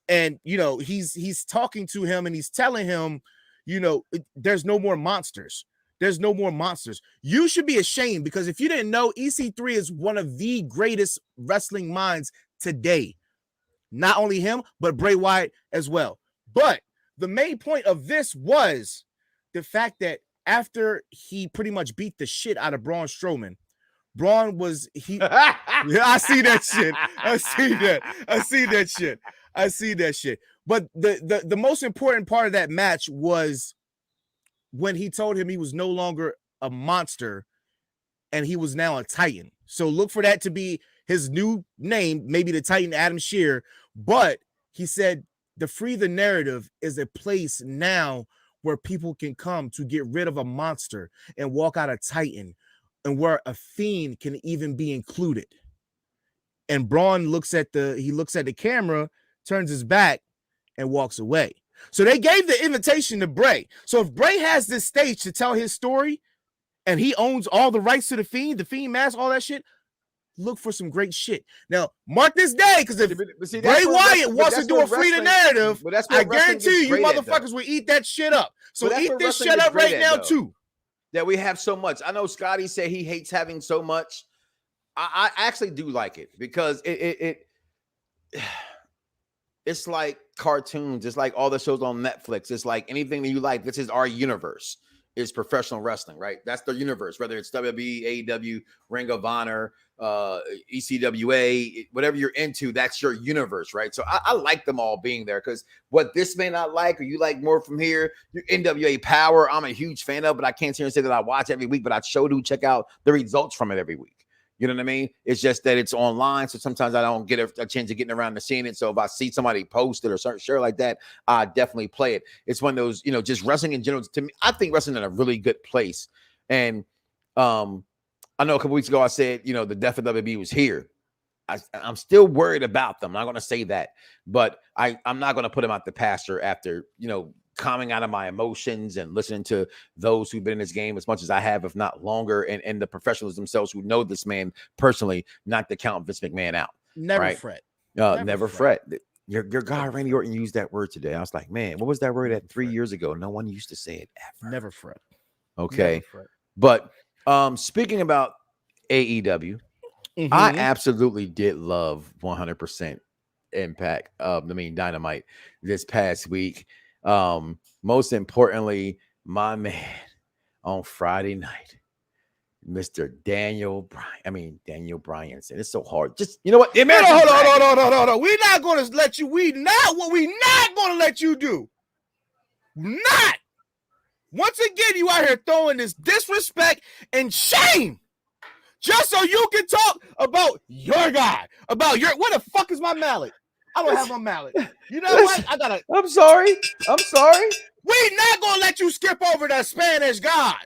And he's talking to him and he's telling him, there's no more monsters. There's no more monsters. You should be ashamed because if you didn't know, EC3 is one of the greatest wrestling minds today. Not only him, but Bray Wyatt as well. But the main point of this was the fact that after he pretty much beat the shit out of Braun Strowman, Braun was yeah, I see that shit. I see that shit. But the most important part of that match was when he told him he was no longer a monster and he was now a Titan. So look for that to be his new name, maybe the Titan Adam Shearer. But he said the Free the Narrative is a place now where people can come to get rid of a monster and walk out a Titan, and where a Fiend can even be included. And Braun looks at the camera, turns his back, and walks away. So they gave the invitation to Bray. So if Bray has this stage to tell his story and he owns all the rights to the Fiend mask, all that shit, look for some great shit. Now, mark this day, because if Bray Wyatt wants to do a Free the Narrative, I guarantee you motherfuckers will eat that shit up. So eat this shit up right now, too. That we have so much. I know Scotty said he hates having so much. I actually do like it because it's like cartoons. It's like all the shows on Netflix. It's like anything that you like. This is our universe. is professional wrestling, right? That's their universe, whether it's WWE, AEW, Ring of Honor, ECWA, whatever you're into, that's your universe, right? So I like them all being there because what this may not like, or you like more from here, your NWA Power, I'm a huge fan of, but I can't say that I watch every week, but I sure do check out the results from it every week. You know what I mean? It's just that it's online, so sometimes I don't get a chance of getting around to seeing it. So if I see somebody post it or something share like that, I definitely play it. It's one of those, just wrestling in general. To me, I think wrestling in a really good place. And I know a couple weeks ago I said, the death of WWE was here. I'm still worried about them. I'm not going to say that, but I'm not going to put them out the pasture after, calming out of my emotions and listening to those who've been in this game as much as I have, if not longer, and the professionals themselves who know this man personally, not to count Vince McMahon out. Never right? fret. Never fret. Your guy Randy Orton used that word today. I was like, man, what was that word that 3 years ago? No one used to say it ever. Never fret. Okay. Never fret. But speaking about AEW, I absolutely did love 100% Impact. Dynamite this past week. Most importantly, my man on Friday night, Mr. Daniel Bryanson. It's so hard. Just hold on. We're not going to let you. We not going to let you do. Not. Once again, you out here throwing this disrespect and shame. Just so you can talk about your guy. What the fuck is my mallet? I don't have my mallet. You know what? I'm sorry. We not gonna let you skip over that Spanish God.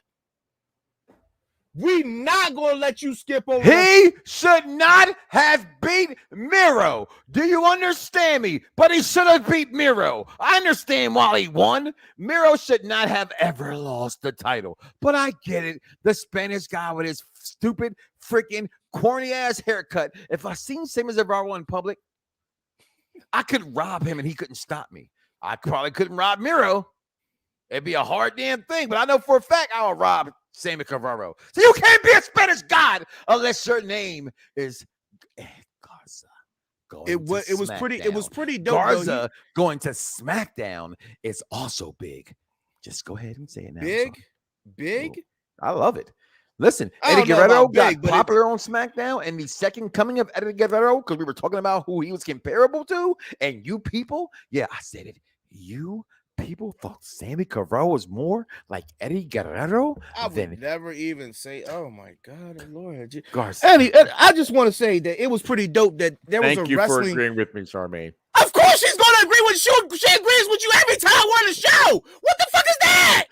We not gonna let you skip over. He should not have beat Miro. Do you understand me? But he should have beat Miro. I understand why he won. Miro should not have ever lost the title. But I get it. The Spanish guy with his stupid, freaking, corny ass haircut. If I seen Sammy Guevara in public, I could rob him and he couldn't stop me. I probably couldn't rob Miro. It'd be a hard damn thing, but I know for a fact I will rob Sammy Guevara. So you can't be a Spanish god unless your name is Garza. It was pretty dope. Garza going to SmackDown is also big. Just go ahead and say it now. Big. I love it. Listen, Eddie Guerrero got popular on SmackDown, and the second coming of Eddie Guerrero, because we were talking about who he was comparable to, and you people, I said it, you people thought Sammy Guevara was more like Eddie Guerrero. I would never even say, oh my God, Lord. Garza. Eddie, I just want to say that it was pretty dope that there was a wrestling. Thank you for agreeing with me, Charmaine. Of course she's going to agree with you. She agrees with you every time we're on the show. What the fuck is that?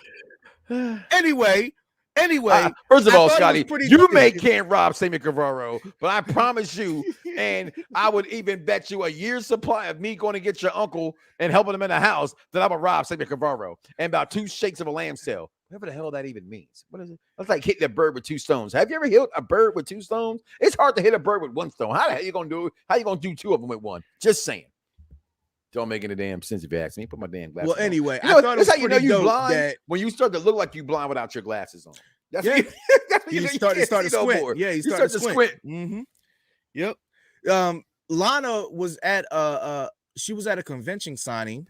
Anyway, first of all, Scotty, you can't rob Sammy Guevara, but I promise you, and I would even bet you a year's supply of me going to get your uncle and helping him in the house that I would rob Sammy Guevara and about 2 shakes of a lamb tail. Whatever the hell that even means. What is it? That's like hitting a bird with 2 stones. Have you ever hit a bird with 2 stones? It's hard to hit a bird with 1 stone. How the hell you gonna do it? How you gonna do 2 of them with 1? Just saying. Don't make any damn sense if you ask me. Put my damn glasses on. Anyway, I thought that's how you know you blind that when you start to look like you blind without your glasses on. That's you start to squint. No, yeah, you start to squint. Mm-hmm. Yep. Lana was at she was at a convention signing,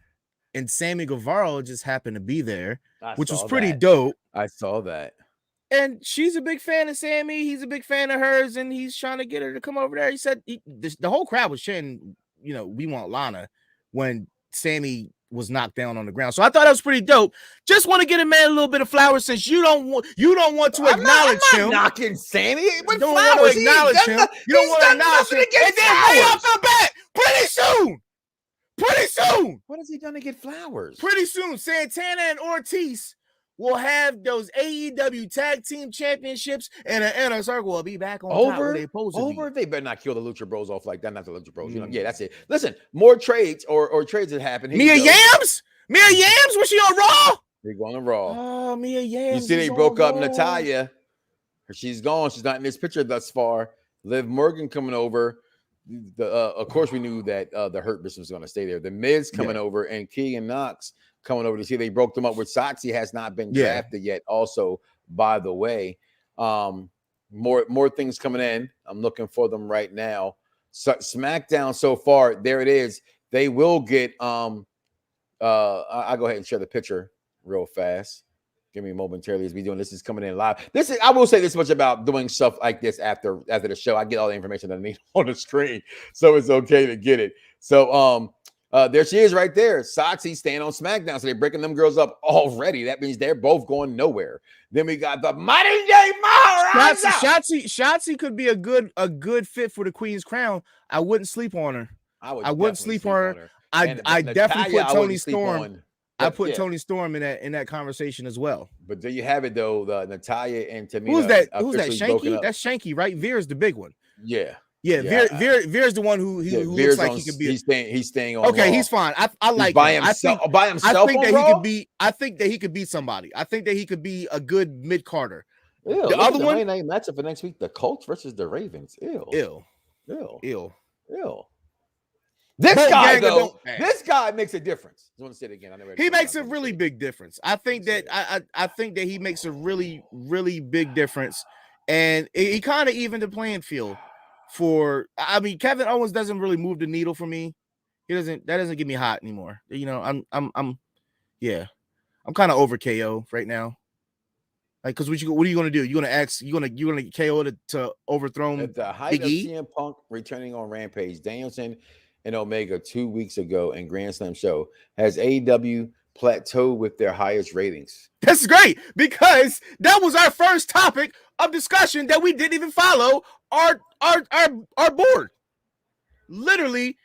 and Sammy Guevara just happened to be there, which was pretty dope. I saw that. And she's a big fan of Sammy. He's a big fan of hers, and he's trying to get her to come over there. He said the whole crowd was chanting, we want Lana when Sammy was knocked down on the ground. So I thought that was pretty dope. Just want to get a man a little bit of flowers since you don't want to acknowledge him. I'm not knocking Sammy. You don't want to acknowledge him. You don't want to acknowledge him. And then right off the bat, pretty soon. What has he done to get flowers? Pretty soon, Santana and Ortiz will have those AEW Tag Team Championships, and an Inner Circle will be back on top where they supposed to be. They better not kill the Lucha Bros off like that. Not the Lucha Bros. That's it. Listen, more trades or trades that happen. Mia Yams, was she on Raw? They're going to Raw. Oh, Mia Yams. You see, they broke up Natalya. She's gone. She's not in this picture thus far. Liv Morgan coming over. Of course, we knew that the Hurt Business was going to stay there. The Miz coming over, and Keegan Knox coming over to see. They broke them up with Satsi has not been drafted yet. Also, by the way, more things coming in. I'm looking for them right now. So, SmackDown so far, there it is. They will get. I'll go ahead and share the picture real fast. Give me momentarily as we doing this is coming in live. This is I will say this much about doing stuff like this after the show. I get all the information that I need on the screen, so it's okay to get it. So there she is right there. Soxy staying on SmackDown, so they're breaking them girls up already. That means they're both going nowhere. Then we got the modern day Maharaja. Shotzi could be a good fit for the Queen's Crown. I wouldn't sleep on her. I wouldn't sleep on her. I definitely put Tony Storm. I put Tony Storm in that conversation as well. But there you have it, though. Natalia and Tamina. Who's that? Shanky? That's Shanky, right? Veer's the big one. Yeah. Veer's the one who looks like he could be. He's staying on. Okay, Raw. He's fine. I like by him. himself. I think that he could be somebody. I think that he could be a good mid Carter. The other one, matchup for next week: the Colts versus the Ravens. Ew. This guy makes a difference. I want to say it again. He makes a really big difference. I think that he makes a really, really big difference, and he kind of evened the playing field. Kevin Owens doesn't really move the needle for me. That doesn't get me hot anymore. You know, I'm kind of over KO right now. Like, because what are you gonna do? You gonna KO to overthrow him? At the height of CM Punk returning on Rampage, Danielson and Omega 2 weeks ago in Grand Slam show, has AEW plateaued with their highest ratings? That's great, because that was our first topic of discussion that we didn't even follow our board. Literally,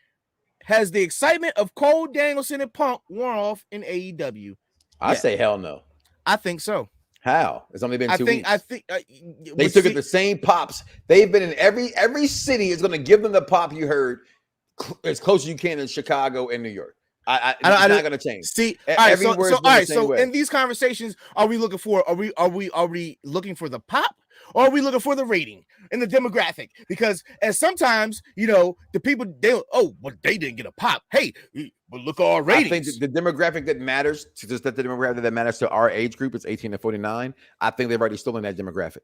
has the excitement of Cole, Danielson, and Punk worn off in AEW? I say hell no. I think so. How? It's only been 2 weeks. I think they took it the same pops. They've been in every city is going to give them the pop you heard as close as you can in Chicago and New York. It's not going to change. See, so in these conversations, are we looking for the pop, or are we looking for the rating and the demographic? Because sometimes, the people they didn't get a pop. Hey, but look at our ratings. I think the demographic that matters to our age group is 18 to 49. I think they've already stolen that demographic.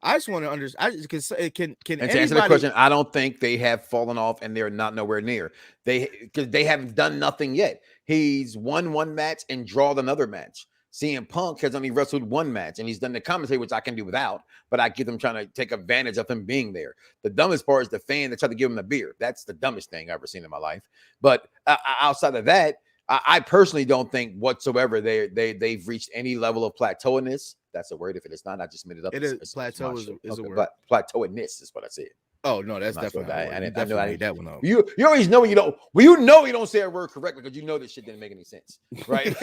I just want to understand. Can to answer the question, I don't think they have fallen off and they're not nowhere near. Because they haven't done nothing yet. He's won one match and drawed another match. CM Punk has only wrestled one match, and he's done the commentary, which I can do without, but I get them trying to take advantage of him being there. The dumbest part is the fan that tried to give him a beer. That's the dumbest thing I've ever seen in my life. But outside of that, I personally don't think whatsoever they've reached any level of plateau in this. That's a word. If it is not, I just made it up. It is plateau is a word. Plateau in this is what I said. Oh no, that's definitely. I made that one up. You always know when you don't. Well, you know you don't say a word correctly because you know this shit didn't make any sense, right?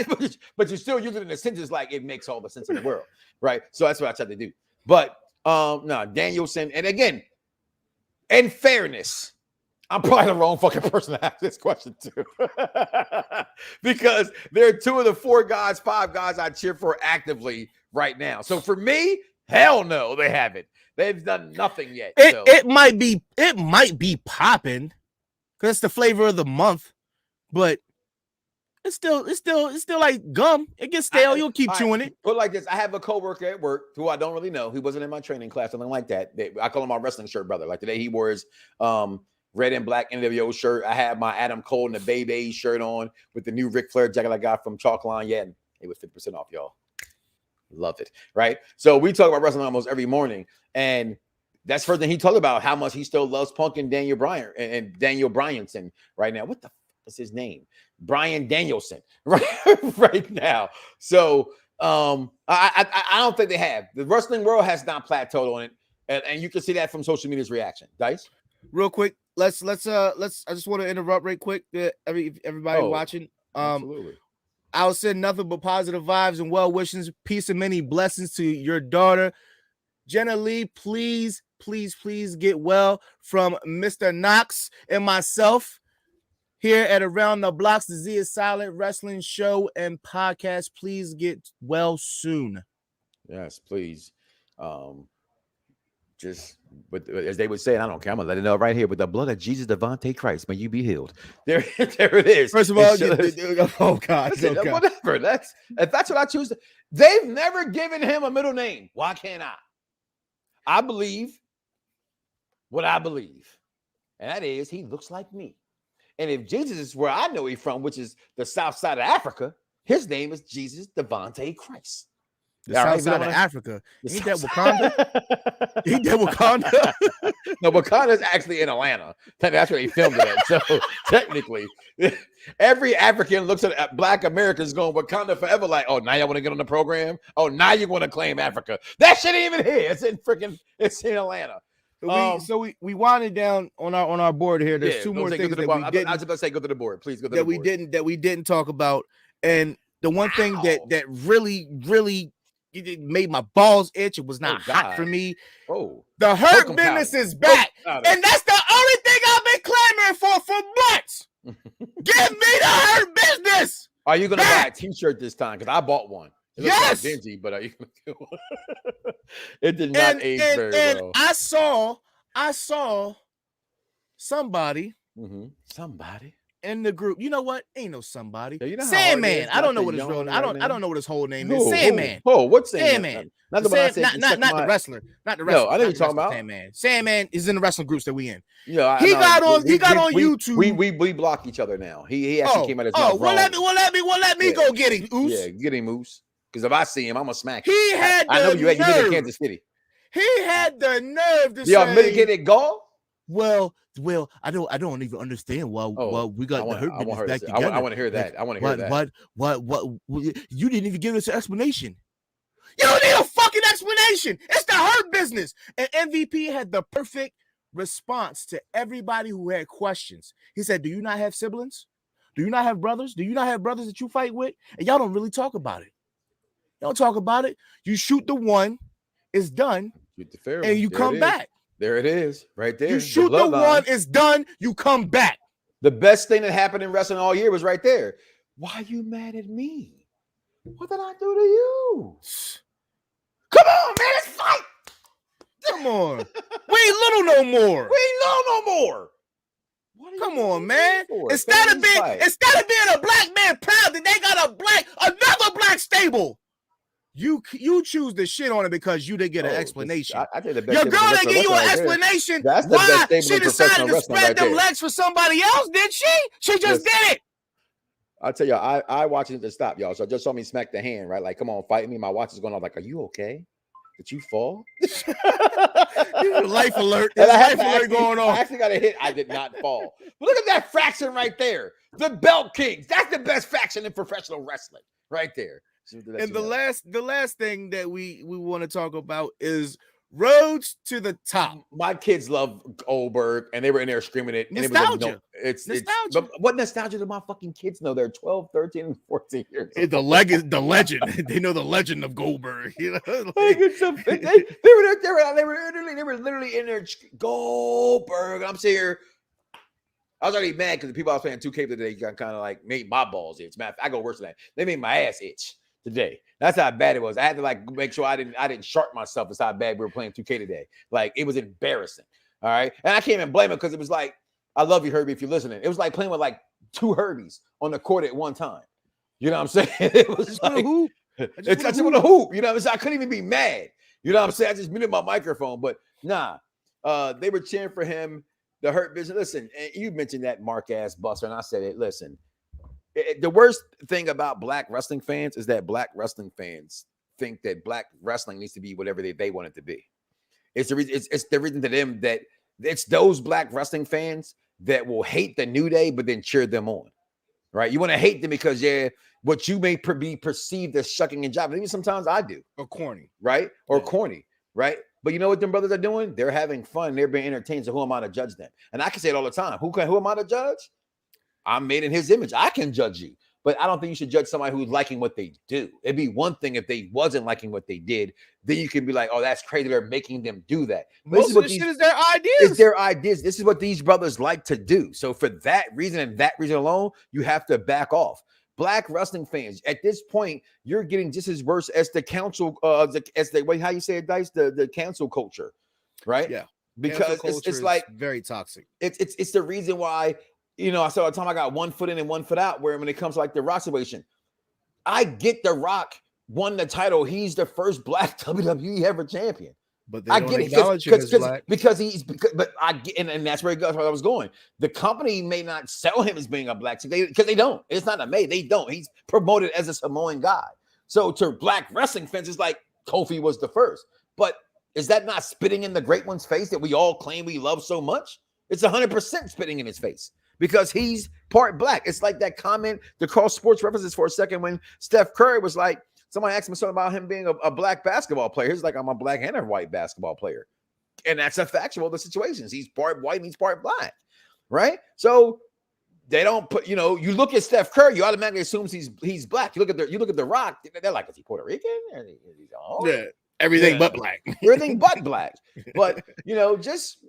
but you still use it in a sentence like it makes all the sense in the world, right? So that's what I tried to do. But no, Danielson, and again, in fairness, I'm probably the wrong fucking person to ask this question to, because they're two of the 5 guys I cheer for actively right now. So for me, hell no, they haven't. They've done nothing yet. It might be popping because it's the flavor of the month, but it's still like gum. It gets stale. You'll keep chewing it. Put like this: I have a coworker at work who I don't really know. He wasn't in my training class, something like that. I call him my wrestling shirt brother. Like today, he wore his red and black NWO shirt. I had my Adam Cole and the Baby shirt on with the new Ric Flair jacket I got from Chalk Line. Yeah, and it was 50% off, y'all. Love it, right? So we talk about wrestling almost every morning, and that's the first thing he talked about, how much he still loves Punk and Daniel Bryan and Daniel Bryanson right now. What the is his name? Bryan Danielson, right now. So I don't think they have. The wrestling world has not plateaued on it, and you can see that from social media's reaction. Dice, real quick, let's. I just want to interrupt right quick. Everybody watching, absolutely. I'll send nothing but positive vibes and well wishes, peace and many blessings to your daughter, Jenna Lee. Please get well from Mr. Knoxxx and myself here at Around the Bloxxx, the Z is Silent Wrestling Show and Podcast. Please get well soon. Yes, please. But as they would say, and I don't care, I'm gonna let it know right here. With the blood of Jesus, Devontae Christ, may you be healed. There it is. First of all, oh God, whatever. If that's what I choose. They've never given him a middle name. Why can't I? I believe what I believe, and that is he looks like me. And if Jesus is where I know he's from, which is the south side of Africa, His name is Jesus Devontae Christ. The south side of Africa. Ain't that Wakanda? Ain't that Wakanda? No, Wakanda is actually in Atlanta. That's where they filmed it at. So technically, every African looks at Black Americans going Wakanda forever. Like, oh, now y'all want to get on the program? Oh, now you want to claim Africa? That shit ain't even here. It's in Atlanta. So we winded down on our board here. There's two more things that we didn't. I was about to say, go to the board, please. Go to the board. That we didn't talk about, and the one thing that really it made my balls itch. It was not hot for me. Oh, the Hurt Business is back, and that's the only thing I've been clamoring for months. Give me the Hurt Business. Are you gonna buy a T-shirt this time? Because I bought one. It looks yes, like dingy, but are you gonna do one? It did not age very well. I saw somebody. Somebody in the group. You know what? Ain't no somebody. Yeah, you know Sandman. I don't know what his real name. I don't know what his whole name is. Sandman. Oh, what's Sandman? Not the one I said. Not the wrestler. Not the wrestler. No, I know you're talking about. Sandman. Sandman is in the wrestling groups that we in. Yeah, he got on YouTube. We block each other now. He actually came out as well, let me go get him. Oos. Yeah, get him, Moose. Because if I see him, I'm gonna smack him. He had the nerve. You live in Kansas City. He had the nerve to say, "Y'all mitigated gall." Well, I don't even understand why we got the Hurt Business back together. I want to hear that. I want to hear that. What? You didn't even give us an explanation. You don't need a fucking explanation. It's the Hurt Business. And MVP had the perfect response to everybody who had questions. He said, "Do you not have siblings? Do you not have brothers? Do you not have brothers that you fight with? And y'all don't really talk about it. You don't talk about it. You shoot the one, it's done, shoot the fair and you come back. There it is, right there. You shoot the one, it's done, you come back. The best thing that happened in wrestling all year was right there. Why are you mad at me? What did I do to you? Come on, man, let's fight. Come on. We ain't little no more. Come on, man. Instead of being a black man proud that they got another black stable. You choose to shit on it because you didn't get an explanation. I think the best your girl didn't give you an explanation why she decided to spread them legs for somebody else, did she? She just did it. I'll tell you, I watched it to stop, y'all. So I just saw me smack the hand, right? Like, come on, fight me. My watch is going off like, are you okay? Did you fall? Life alert. There's life alert going on. I actually got a hit. I did not fall. But look at that faction right there. The Belt Kings. That's the best faction in professional wrestling right there. And the last thing that we want to talk about is Rhodes to the top. My kids love Goldberg, and they were in there screaming it. Nostalgia. It's nostalgia. But what nostalgia do my fucking kids know? They're 12, 13, and 14 years old. The legend. They know the legend of Goldberg. You know? they were literally in there. Goldberg. I'm sitting here. I was already mad because the people I was playing 2K today got kind of like made my balls itch. Man, I go worse than that. They made my ass itch today. That's how bad it was. I had to like make sure I didn't sharp myself. That's how bad we were playing 2K today. Like it was embarrassing. All right. And I can't even blame it because it was like, I love you, Herbie, if you're listening. It was like playing with like two Herbies on the court at one time. You know what I'm saying? It was like it's touching with a hoop. You know what I'm saying? I couldn't even be mad. You know what I'm saying? I just muted my microphone. But nah, they were cheering for him. The Hurt Business. Listen, you mentioned that Mark ass Buster, and I said it. Listen, the worst thing about black wrestling fans is that black wrestling fans think that black wrestling needs to be whatever they want it to be. It's the reason. It's the reason to them that it's those black wrestling fans that will hate the New Day, but then cheer them on. Right? You want to hate them because what you may be perceived as shucking and jiving. Even sometimes I do. Or corny. Right? Or corny. Right? But you know what them brothers are doing? They're having fun. They're being entertained. So who am I to judge them? And I can say it all the time. Who am I to judge? I'm made in his image. I can judge you. But I don't think you should judge somebody who's liking what they do. It'd be one thing if they wasn't liking what they did. Then you can be like, oh, that's crazy. They're making them do that. Most of the shit is their ideas. It's their ideas. This is what these brothers like to do. So for that reason and that reason alone, you have to back off. Black wrestling fans, at this point, you're getting just as worse as the council, how you say it, Dice, the cancel culture, right? Yeah, because it's like very toxic. It's the reason why, you know, I said all the time I got 1 foot in and 1 foot out. Where when it comes to like the Rock situation, I get The Rock won the title. He's the first black WWE ever champion. But they I don't get it acknowledge him as black. but I get, and that's where I was going. The company may not sell him as being a black because they don't. It's not a made. They don't. He's promoted as a Samoan guy. So to black wrestling fans, it's like Kofi was the first. But is that not spitting in the great one's face that we all claim we love so much? It's 100% spitting in his face because he's part black. It's like that comment, the cross sports references for a second when Steph Curry was like, somebody asked him something about him being a black basketball player. He's like, I'm a black and a white basketball player. And that's a factual of the situations. He's part white and he's part black, right? So they don't put, you look at Steph Curry, you automatically assume he's black. You look at the Rock, they're like, is he Puerto Rican? Yeah, everything but black. Everything but black. But, just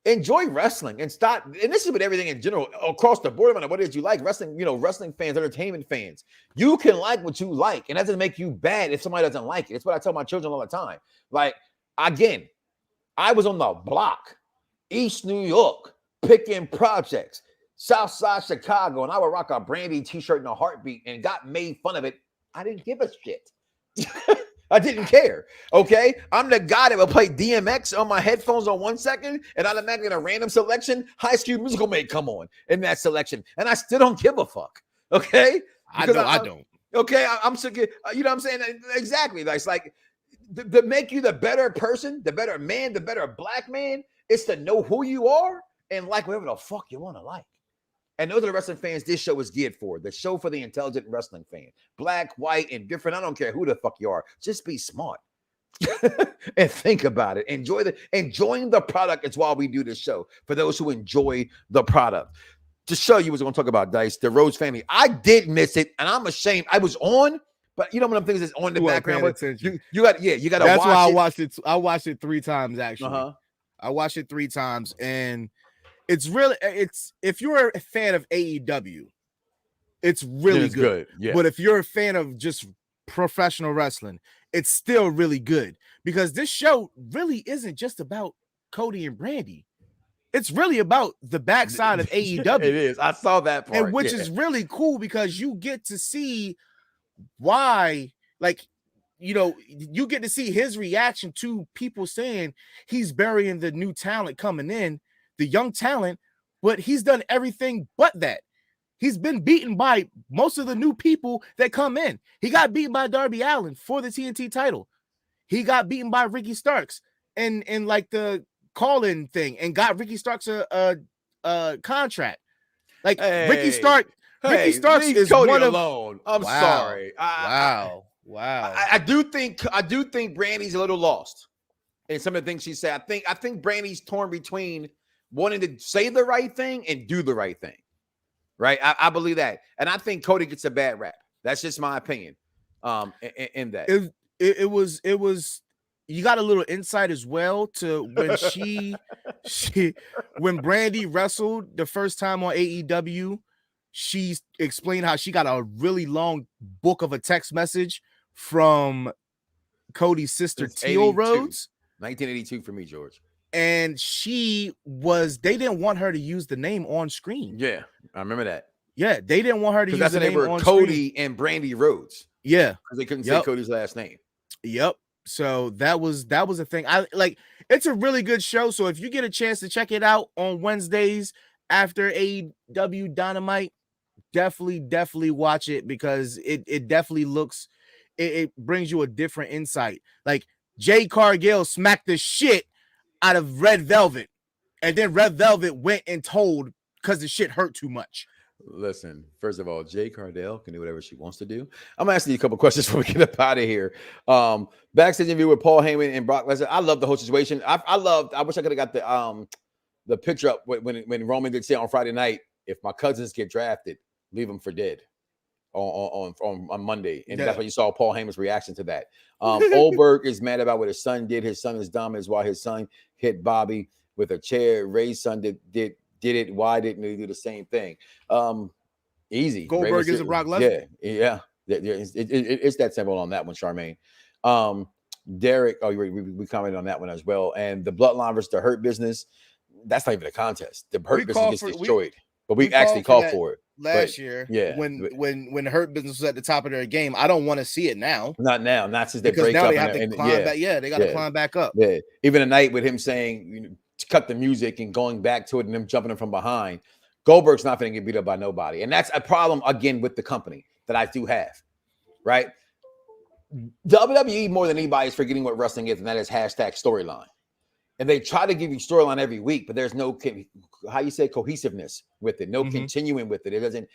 enjoy wrestling and stop. And this is with everything in general across the board. What it is you like, wrestling, wrestling fans, entertainment fans. You can like what you like, and that doesn't make you bad if somebody doesn't like it. It's what I tell my children all the time. Like, again, I was on the block, East New York, picking projects, South Side Chicago, and I would rock a Brandy t-shirt in a heartbeat and got made fun of it. I didn't give a shit. I didn't care. Okay. I'm the guy that will play DMX on my headphones on 1 second, and automatically in a random selection, High School Musical may come on in that selection. And I still don't give a fuck. Okay. I don't. Okay. I'm sick of, you know what I'm saying? Exactly. It's like to make you the better person, the better man, the better black man, is to know who you are and like whatever the fuck you want to like. And those are the wrestling fans this show is geared for. The show for the intelligent wrestling fan. Black, white, and different. I don't care who the fuck you are. Just be smart. And think about it. Enjoying the product is why we do this show. For those who enjoy the product. To show you what we're going to talk about, Dice, the Rhodes family. I did miss it, and I'm ashamed. I was on, but one of them things that's on the background. You got to watch it. That's why I watched it. I watched it 3 times, actually. I watched it 3 times, and it's if you're a fan of AEW, it's really good. Yeah. But if you're a fan of just professional wrestling, it's still really good because this show really isn't just about Cody and Brandy. It's really about the backside of AEW. It is. I saw that part. And which is really cool because you get to see why, you get to see his reaction to people saying he's burying the new talent coming in, the young talent, but he's done everything but that. He's been beaten by most of the new people that come in. He got beaten by Darby Allin for the TNT title. He got beaten by Ricky Starks and like the call-in thing and got Ricky Starks a contract. Like Ricky Starks is Cody one alone. I'm sorry. Wow. I do think Brandy's a little lost in some of the things she said. I think Brandy's torn between wanting to say the right thing and do the right thing. Right. I believe that. And I think Cody gets a bad rap. That's just my opinion. In that. It was you got a little insight as well to when when Brandy wrestled the first time on AEW, she explained how she got a really long book of a text message from Cody's sister, Teal Rhodes. 1982 for me, George. And they didn't want her to use the name on screen. Yeah, I remember that. Yeah, they didn't want her to use the name on Cody screen. And Brandy Rhodes. Yeah. Because they couldn't say Cody's last name. Yep. So that was a thing. It's a really good show. So if you get a chance to check it out on Wednesdays after AEW Dynamite, definitely watch it because it definitely looks, it brings you a different insight. Like Jade Cargill smacked the shit out of Red Velvet, and then Red Velvet went and told because the shit hurt too much. Listen, first of all, Jade Cargill can do whatever she wants to do. I'm asking you a couple questions before we get up out of here. Backstage interview with Paul Heyman and Brock Lesnar. I love the whole situation. I wish I could have got the picture up when Roman did say on Friday night, if my cousins get drafted, leave them for dead on Monday. And that's why you saw Paul Heyman's reaction to that. Oldberg is mad about what his son did. His son is dumb is why his son hit Bobby with a chair. Ray's son did it. Why didn't he do the same thing? Easy. Goldberg is a Brock Lesnar. Yeah. It's that simple on that one, Charmaine. Derek, we commented on that one as well. And the Bloodline versus the Hurt Business, that's not even a contest. The Hurt Business gets destroyed. But we actually called for it. last year. Yeah, when the Hurt Business was at the top of their game. I don't want to see it now. Not now. Not since they because break now up. They have to climb back. Yeah, they got to climb back up. Yeah, even a night with him saying, you know, to cut the music and going back to it and them jumping in from behind. Goldberg's not going to get beat up by nobody, and that's a problem again with the company that I do have. Right, WWE more than anybody is forgetting what wrestling is, and that is hashtag storyline. And they try to give you storyline every week, but there's no cohesiveness with it, no continuing with it. It doesn't.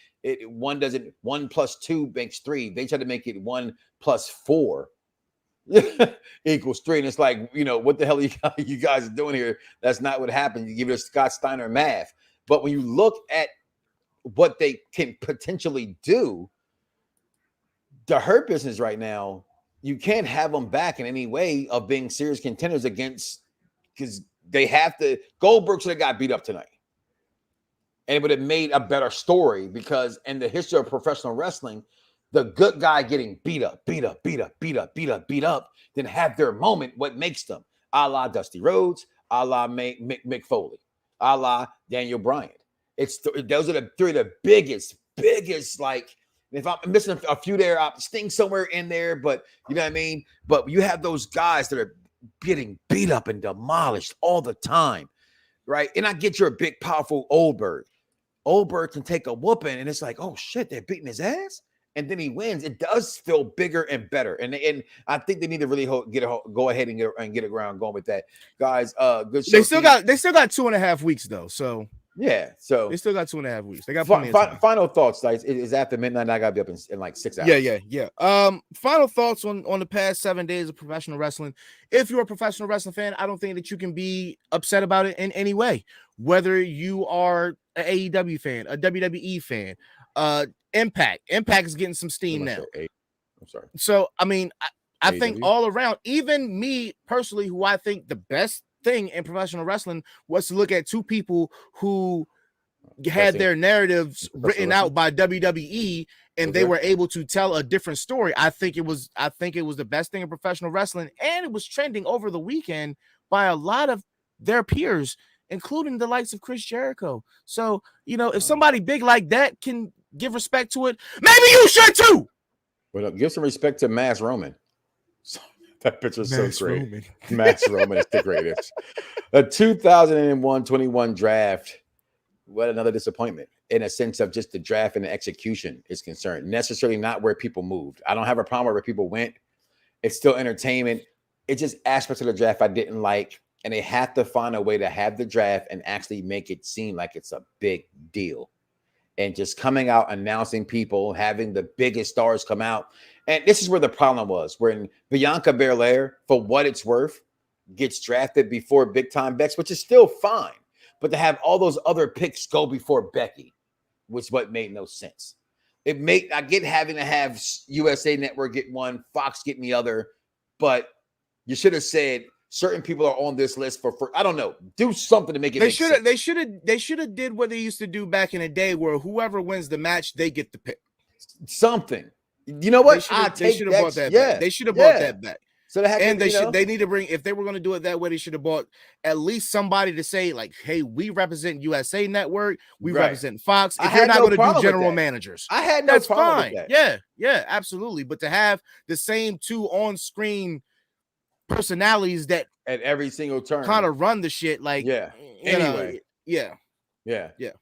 One doesn't. 1 + 2 makes 3. They try to make it 1 + 4 equals 3, and it's like, you know, what the hell are you guys are doing here? That's not what happened. You give it a Scott Steiner math, but when you look at what they can potentially do, the Hurt Business right now, you can't have them back in any way of being serious contenders against. Because they have to. Goldberg should have got beat up tonight, and it would have made a better story. Because in the history of professional wrestling, the good guy getting beat up, then have their moment. What makes them, a la Dusty Rhodes, a la Mick Foley, a la Daniel Bryan. Those are the 3 of the biggest. Like, if I'm missing a few there, I'll sting somewhere in there. But you know what I mean. But you have those guys that are getting beat up and demolished all the time, right? And I get you're a big, powerful Oldberg. Oldberg can take a whooping, and it's like, oh shit, they're beating his ass, and then he wins. It does feel bigger and better, and I think they need to really go ahead and get a ground going with that, guys. Good show. They still got 2.5 weeks though, so. Yeah, so they still got 2.5 weeks. They got plenty of time. Final thoughts, guys. It is after midnight. I gotta be up in like 6 hours. Yeah. Final thoughts on the past 7 days of professional wrestling. If you're a professional wrestling fan, I don't think that you can be upset about it in any way. Whether you are an AEW fan, a WWE fan, Impact is getting some steam now. I'm sorry. So I mean, I think all around, even me personally, who I think the best thing in professional wrestling was to look at 2 people who had their narratives written out by WWE, and they were able to tell a different story. I think it was the best thing in professional wrestling, and it was trending over the weekend by a lot of their peers, including the likes of Chris Jericho. So, you know, if somebody big like that can give respect to it, maybe you should too. But give some respect to Mass Roman. That picture is so great. Max Roman is the greatest. The 2021 draft, what another disappointment in a sense of just the draft and the execution is concerned. Necessarily not where people moved. I don't have a problem where people went. It's still entertainment. It's just aspects of the draft I didn't like. And they have to find a way to have the draft and actually make it seem like it's a big deal. And just coming out, announcing people, having the biggest stars come out. And this is where the problem was, when Bianca Belair, for what it's worth, gets drafted before Big Time Bex, which is still fine. But to have all those other picks go before Becky was what made no sense. I get having to have USA Network get one, Fox getting the other, but you should have said certain people are on this list for I don't know, do something to make it. They should have did what they used to do back in the day, where whoever wins the match, they get the pick. Something. You know what? They should have bought that back. They should have bought that back. So they need to bring, if they were going to do it that way, they should have bought at least somebody to say, like, hey, we represent USA Network, we represent Fox. If you're not going to do general managers, I had no problem with that. Yeah, absolutely. But to have the same 2 on-screen personalities that at every single turn kind of run the shit, like, yeah.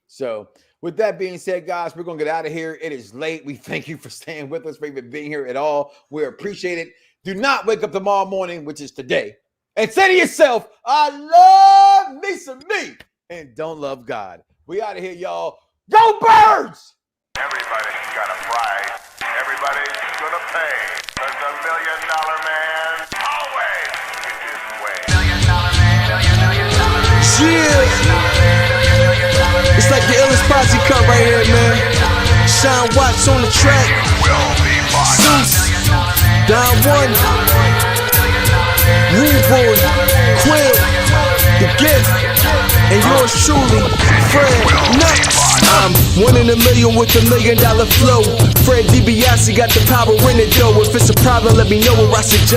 So with that being said, guys, we're gonna get out of here. It is late. We thank you for staying with us, for even being here at all. We appreciate it. Do not wake up tomorrow morning, which is today, and say to yourself, I love me some me, and don't love God. We out of here, y'all. Go Birds! Everybody's got a price. Everybody's gonna pay. But the $1 million man always gets his way. $1 million man, Yeah. It's like the illest posse cut right here, man. Sean Watts on the track. Zeus, Don One, Rude Boy, Quill, The Gift, and yours truly, Fred Knoxxx. I'm 1 in a million with $1 million flow. Fred DiBiase got the power in it though. If it's a problem, let me know, or I suggest